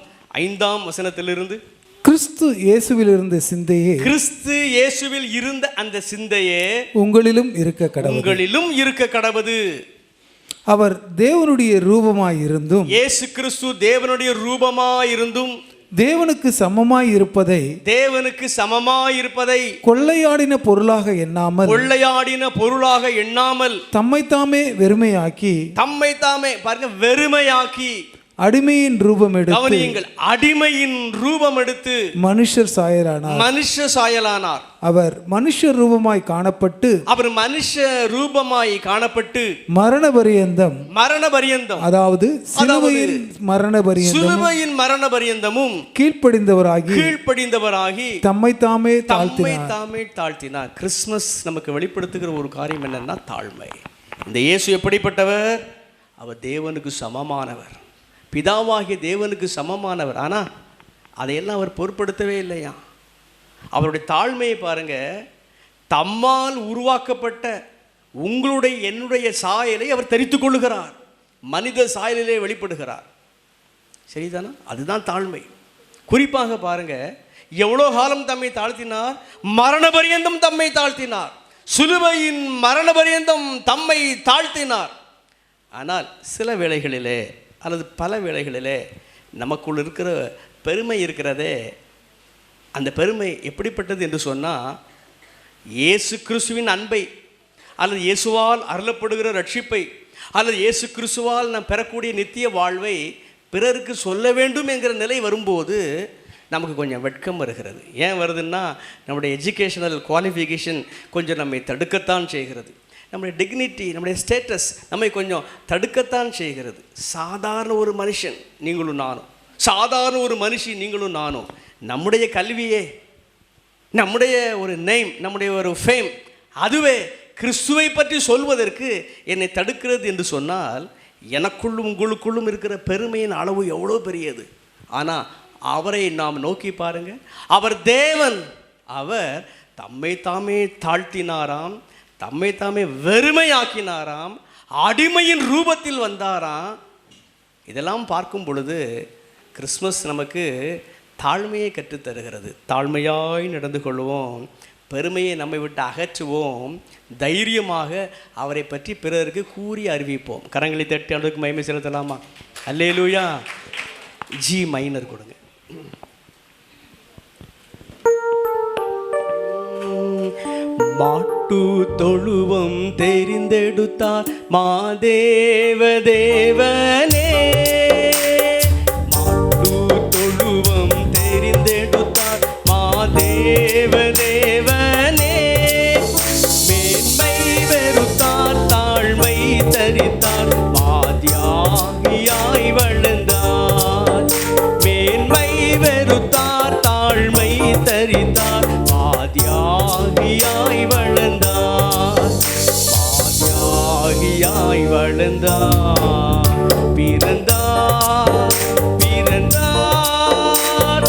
5ஆம் வசனத்திலிருந்து. கிறிஸ்து இயேசுவில் இருந்த சிந்தையே, கிறிஸ்து இயேசுவில் இருந்த அந்த சிந்தையே உங்களிலும் இருக்க கடவுது, உங்களிலும் இருக்க கடவுது. அவர் தேவனுடைய ரூபமாயிருந்தும், இயேசு கிறிஸ்து தேவனுடைய ரூபமாயிருந்தும், தேவனுக்கு சமமாய் இருப்பதை, தேவனுக்கு சமமாய் இருப்பதை கொள்ளையாடின பொருளாக எண்ணாமல், கொள்ளையாடின பொருளாக எண்ணாமல், தம்மைத்தாமே வெறுமையாக்கி, தம்மைத்தாமே பாருங்க வெறுமையாக்கி, அடிமையின் ரூபம் எடுத்து, கவனியுங்கள், அடிமையின் ரூபம் எடுத்து மனுஷர் சாயலானார். மனுஷ சாயலானார். அவர் மனுஷர் ரூபமாய் காணப்பட்டு, அவர் மனுஷ ரூபமாய் காணப்பட்டு மரண பரியந்தம், மரண பரியந்தம், அதாவது சிலுவையின் மரண பரியந்தம், சிலுவையின் மரண பரியந்தமும் கீழ்ப்படிந்தவராகி, கீழ்ப்படிந்தவராகி தம்மைத்தாமே தாழ்த்தினார். கிறிஸ்துமஸ் நமக்கு வெளிப்படுத்துகிற ஒரு காரியம் என்னன்னா தாழ்மை. இந்த இயேசு எப்படிப்பட்டவர்? அவர் தேவனுக்கு சமமானவர், பிதாவாகிய தேவனுக்கு சமமானவர். ஆனால் அதையெல்லாம் அவர் பொருட்படுத்தவே இல்லையா. அவருடைய தாழ்மையை பாருங்க. தம்மால் உருவாக்கப்பட்ட உங்களுடைய என்னுடைய சாயலை அவர் தரித்து கொள்ளுகிறார், மனித சாயலிலே வெளிப்படுகிறார். சரிதானா? அதுதான் தாழ்மை. குறிப்பாக பாருங்க, எவ்வளோ காலம் தம்மை தாழ்த்தினார்? மரண பரியந்தம் தம்மை தாழ்த்தினார். சிலுவையின் மரண பரியந்தம் தம்மை தாழ்த்தினார். ஆனால் சில வேளைகளிலே அல்லது பல வேளைகளிலே நமக்குள் இருக்கிற பெருமை இருக்கிறதே, அந்த பெருமை எப்படிப்பட்டது என்று சொன்னால், இயேசு கிறிஸ்துவின் அன்பை அல்லது இயேசுவால் அருளப்படுகிற ரட்சிப்பை அல்லது இயேசு கிறிஸ்துவால் நாம் பெறக்கூடிய நித்திய வாழ்வை பிறருக்கு சொல்ல வேண்டும் என்கிற நிலை வரும்போது நமக்கு கொஞ்சம் வெட்கம் வருகிறது. ஏன் வருதுன்னா, நம்முடைய எஜுகேஷனல் குவாலிஃபிகேஷன் கொஞ்சம் நம்மை தடுக்கத்தான் செய்கிறது. நம்முடைய டிக்னிட்டி, நம்முடைய ஸ்டேட்டஸ் நம்மை கொஞ்சம் தடுக்கத்தான் செய்கிறது. சாதாரண ஒரு மனுஷன் நீங்களும் நானும், சாதாரண ஒரு மனுஷி நீங்களும் நானும், நம்முடைய கல்வியே, நம்முடைய ஒரு நேம், நம்முடைய ஒரு ஃபேம், அதுவே கிறிஸ்துவை பற்றி சொல்வதற்கு என்னை தடுக்கிறது என்று சொன்னால், எனக்குள்ளும் உங்களுக்குள்ளும் இருக்கிற பெருமையின் அளவு எவ்வளோ பெரியது. ஆனால் அவரை நாம் நோக்கி பாருங்க, அவர் தேவன், அவர் தம்மை தாமே தாழ்த்தினாராம், தம்மை தாமே வெறுமையாக்கினாராம், அடிமையின் ரூபத்தில் வந்தாராம். இதெல்லாம் பார்க்கும் பொழுது கிறிஸ்மஸ் நமக்கு தாழ்மையை கற்றுத்தருகிறது. தாழ்மையாய் நடந்து கொள்வோம், பெருமையை நம்மை விட்டு அகற்றுவோம், தைரியமாக அவரை பற்றி பிறருக்கு கூறி அறிவிப்போம். கரங்களை தட்டி அளவுக்கு மகிமை செலுத்தலாமா? அல்லேலூயா. ஜி மைனர் கொடுங்க. மாட்டு தொழுவம் தெரிந்தெடுத்தார் மாதேவ தேவனே, மாட்டு தொழுவம் தெரிந்தெடுத்தார் மாதேவ தேவனே, மேன்மை வெறுத்தார் தாழ்மை தரித்தார் மாதியாகியாய் வளர்ந்தார், மேன்மை வெறுத்தார் தாழ்மை தரித்தார் மாதியாகியாய் வளர்ந்தார், மாதியாகியாய் வளர்ந்தார், பிறந்தார் பிறந்தார்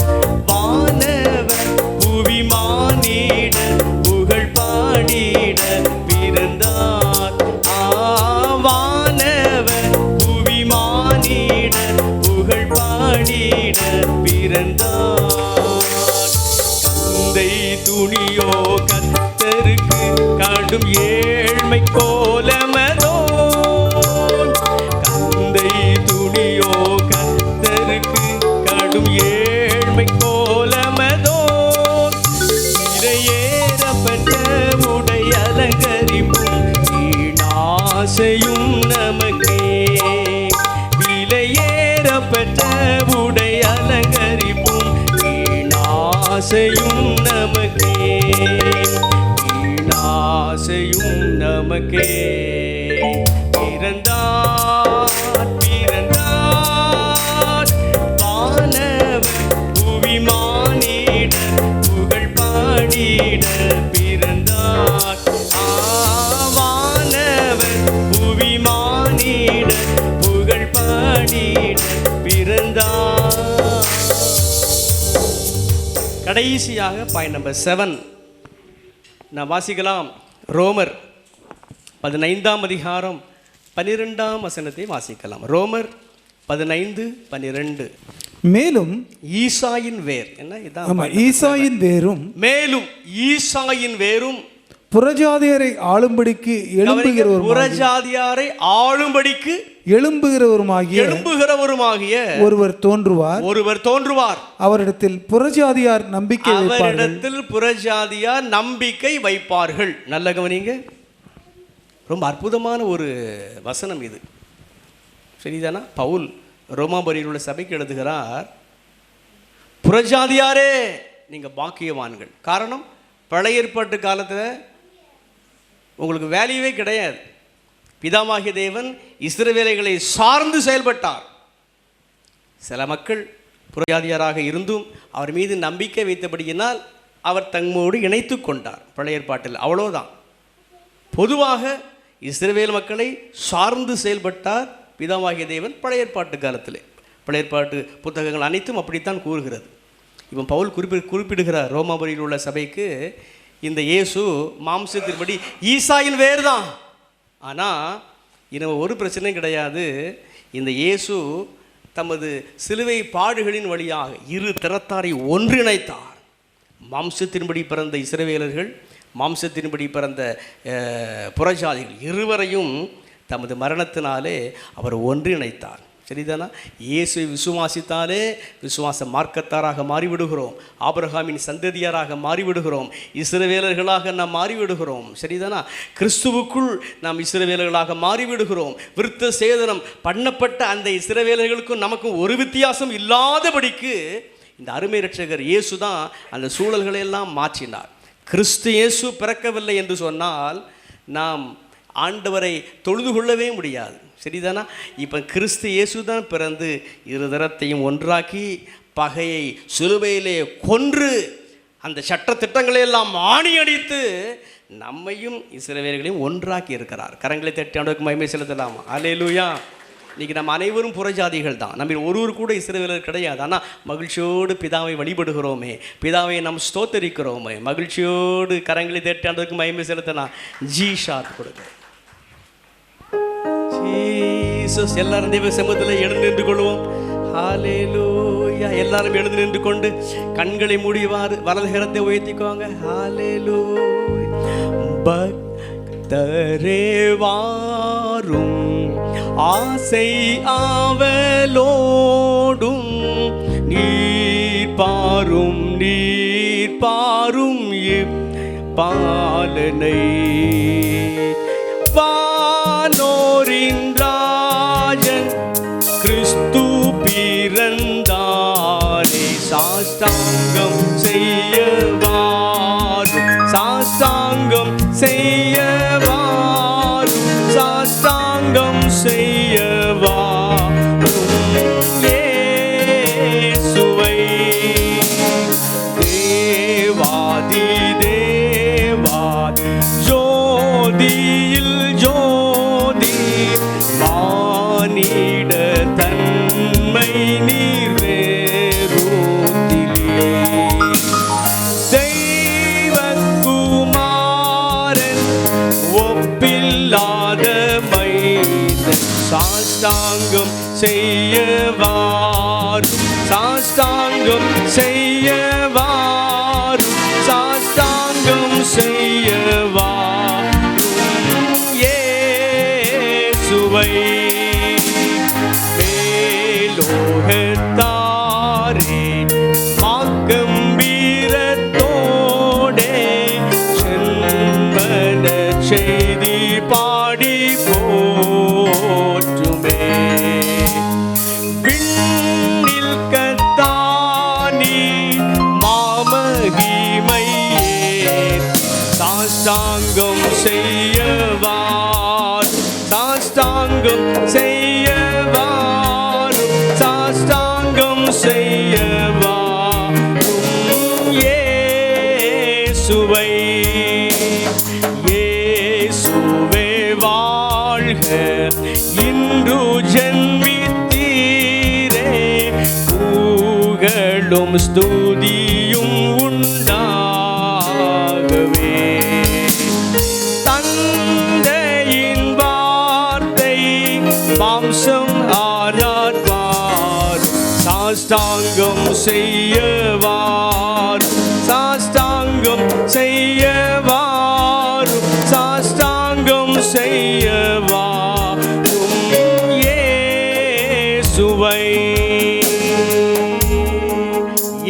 வானவர் புவி மானிடர் புகழ் பாடிட பிறந்தார், வானவர் புவி மானிடர் புகழ் பாடிட பிறந்தார், கந்தை துணியோ கர்த்தருக்கு கடும் ஏழ்மை கோலமதோ, கந்தை துணியோ கர்த்தருக்கு கடும் ஏழ்மை கோலமதோ, இறையேறப்பட்ட உடை அலங்கரிப்பும் ஈணாசையும் நமக்கே, விலையேறப்பட்ட உடை அலங்கரிப்பும் ஈணாசையும் நமக்கே, ஈணாசையும் நமக்கே, பிறந்தார் பிறந்தார் வானவர் புவி மானிடர் புகழ் பாடிட பிறந்தார், வானவர் புவி மானிடர் கடைசியாக பாயிண்ட் நம்பர் 7 நான் வாசிக்கலாம். ரோமர் 15ஆம் அதிகாரம் 12ஆம் வசனத்தை வாசிக்கலாம். ரோமர் 15:12. மேலும் ஈசாயின் வேர் என்ன இதான் ஈசாயின் வேரும் மேலும் ஈசாயின் வேரும் புறஜாதியாரை ஆளும்படிக்கு புறஜாதியாரை ஆளும்படிக்கு எழும்புகிறவருமாகிய ஒருவர் தோன்றுவார். அவரிடத்தில் புறஜாதியார் நம்பிக்கை வைப்பார்கள். நல்ல கவனிங்க, ரொம்ப அற்புதமான ஒரு வசனம் இது. சரிதானா? பவுல் ரோமாபுரியில் உள்ள சபைக்கு எழுதுகிறார், புறஜாதியாரே நீங்க பாக்கியவான்கள். காரணம், பழைய ஏற்பாட்டு காலத்தில் உங்களுக்கு வேல்யூவே கிடையாது. பிதாவாகிய தேவன் இஸ்ரவேலைகளை சார்ந்து செயல்பட்டார். சில மக்கள் புறஜாதியாராக இருந்தும் அவர் மீது நம்பிக்கை வைத்தபடியினால் அவர் தம்மோடு இணைத்து கொண்டார். பழைய ஏற்பாட்டில் அவ்வளோதான். பொதுவாக இஸ்ரவேல் மக்களை சார்ந்து செயல்பட்டார் பிதாவாகிய தேவன் பழைய ஏற்பாட்டு காலத்தில். பழைய ஏற்பாட்டு புத்தகங்கள் அனைத்தும் அப்படித்தான் கூறுகிறது. இப்போ பவுல் குறிப்பிடுகிறார் ரோமாபுரியில் உள்ள சபைக்கு, இந்த இயேசு மாம்சத்தின்படி ஈசாயின் வேர் தான். ஆனால் இன்னும் ஒரு பிரச்சனையும் கிடையாது. இந்த இயேசு தமது சிலுவை பாடுகளின் வழியாக இரு திறத்தாரை ஒன்றிணைத்தார். மாம்சத்தின்படி பிறந்த இஸ்ரவேலர்கள், மாம்சத்தின்படி பிறந்த புறஜாதிகள் இருவரையும் தமது மரணத்தினாலே அவர் ஒன்றிணைத்தார். சரிதானா? இயேசுவை விசுவாசித்தாலே விசுவாச மார்க்கத்தாராக மாறிவிடுகிறோம். ஆபிரகாமின் சந்ததியாராக மாறிவிடுகிறோம். இஸ்ரவேலர்களாக நாம் மாறிவிடுகிறோம். சரிதானா? கிறிஸ்துவுக்குள் நாம் இஸ்ரவேலர்களாக மாறிவிடுகிறோம். விருத்த சேதனம் பண்ணப்பட்ட அந்த இஸ்ரவேலர்களுக்கும் நமக்கும் ஒரு வித்தியாசம் இல்லாதபடிக்கு இந்த அருமை இரட்சகர் இயேசு தான் அந்த சூழல்களை எல்லாம் மாற்றினார். கிறிஸ்து இயேசு பிறக்கவில்லை என்று சொன்னால் நாம் ஆண்டவரை தொழுது கொள்ளவே முடியாது. சரிதானா? இப்போ கிறிஸ்து இயேசு தான் பிறந்து இருதரத்தையும் ஒன்றாக்கி பகையை சிலுவையிலே கொன்று அந்த சட்ட திட்டங்களை எல்லாம் ஆணியடித்து நம்மையும் இஸ்ரவேலர்களையும் ஒன்றாக்கி இருக்கிறார். கரங்களை தட்டி ஆண்டவருக்கு மகிமை செலுத்தலாமா? அல்லேலூயா. இன்றைக்கி நம்ம அனைவரும் புறஜாதிகள் தான். நம்ம ஒருவர் கூட இஸ்ரவேலர் கிடையாது. ஆனால் மகிழ்ச்சியோடு பிதாவை வழிபடுகிறோமே, பிதாவை நாம் ஸ்தோத்தரிக்கிறோமே, மகிழ்ச்சியோடு கரங்களை தட்டி ஆண்டவருக்கு மகிமை செலுத்தலாம். ஜீஷாத் கொடுங்க. ஜீசஸ். எல்லாரும் தேவ சமூகத்தில் எழுந்து நின்று கொள்வோம். ஹல்லேலூயா. எல்லாரும் எழுந்து நின்று கொண்டு கண்களை மூடிவாறு வலதுகரத்தை உயர்த்திக்கோங்க. ஹல்லேலூயா. பக்தரே வாரும், ஆசை ஆவலோடும் நீர் பாரும் பாலனை வானோரின் ராஜன் கிறிஸ்து பிறந்தாரே. சாஷ்டாங்கம் செய்யவாரும், சாஷ்டாங்கம் செய்யவாரும், சாஷ்டாங்கம் செய்யவாரும் இயேசுவை. தேவாதி தேவாதி ஜோதியில் ஜோதி, மானிட தன்மை நீர் வேரூத்திலே. தெய்வகுமாரன் ஒப்பில்லாத மைந்தன், சாஷ்டாங்கம் செய்யவாரும், சாஷ்டாங்கம் செய்யவாரும், சாஷ்டாங்கம் செய்யவாரும் இயேசுவை. மேலோகத்தாரே மாக்கம்பீரத்தோடே செம்மன செய்தி பாடி போற்றுமே. விண்ணில் கத்தானி மாமகிமையே, சாஷ்டாங்கம் செய்யவார், சாஷ்டாங்கம் செய்யவாரும், சாஷ்டாங்கம் செய்யவாரும் இயேசுவை. இயேசுவே வாழ்க, இன்று ஜென்மித்தீரே, புகழும் ஸ்துதியும் செய்யவார், சாஷ்டாங்கம் செய்யவார், சாஷ்டாங்கம் செய்யவார் இயேசுவை.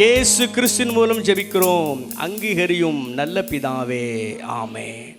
இயேசு கிறிஸ்துவின் மூலம் ஜெபிக்கிறோம், அங்கீகரியும் நல்ல பிதாவே, ஆமென்.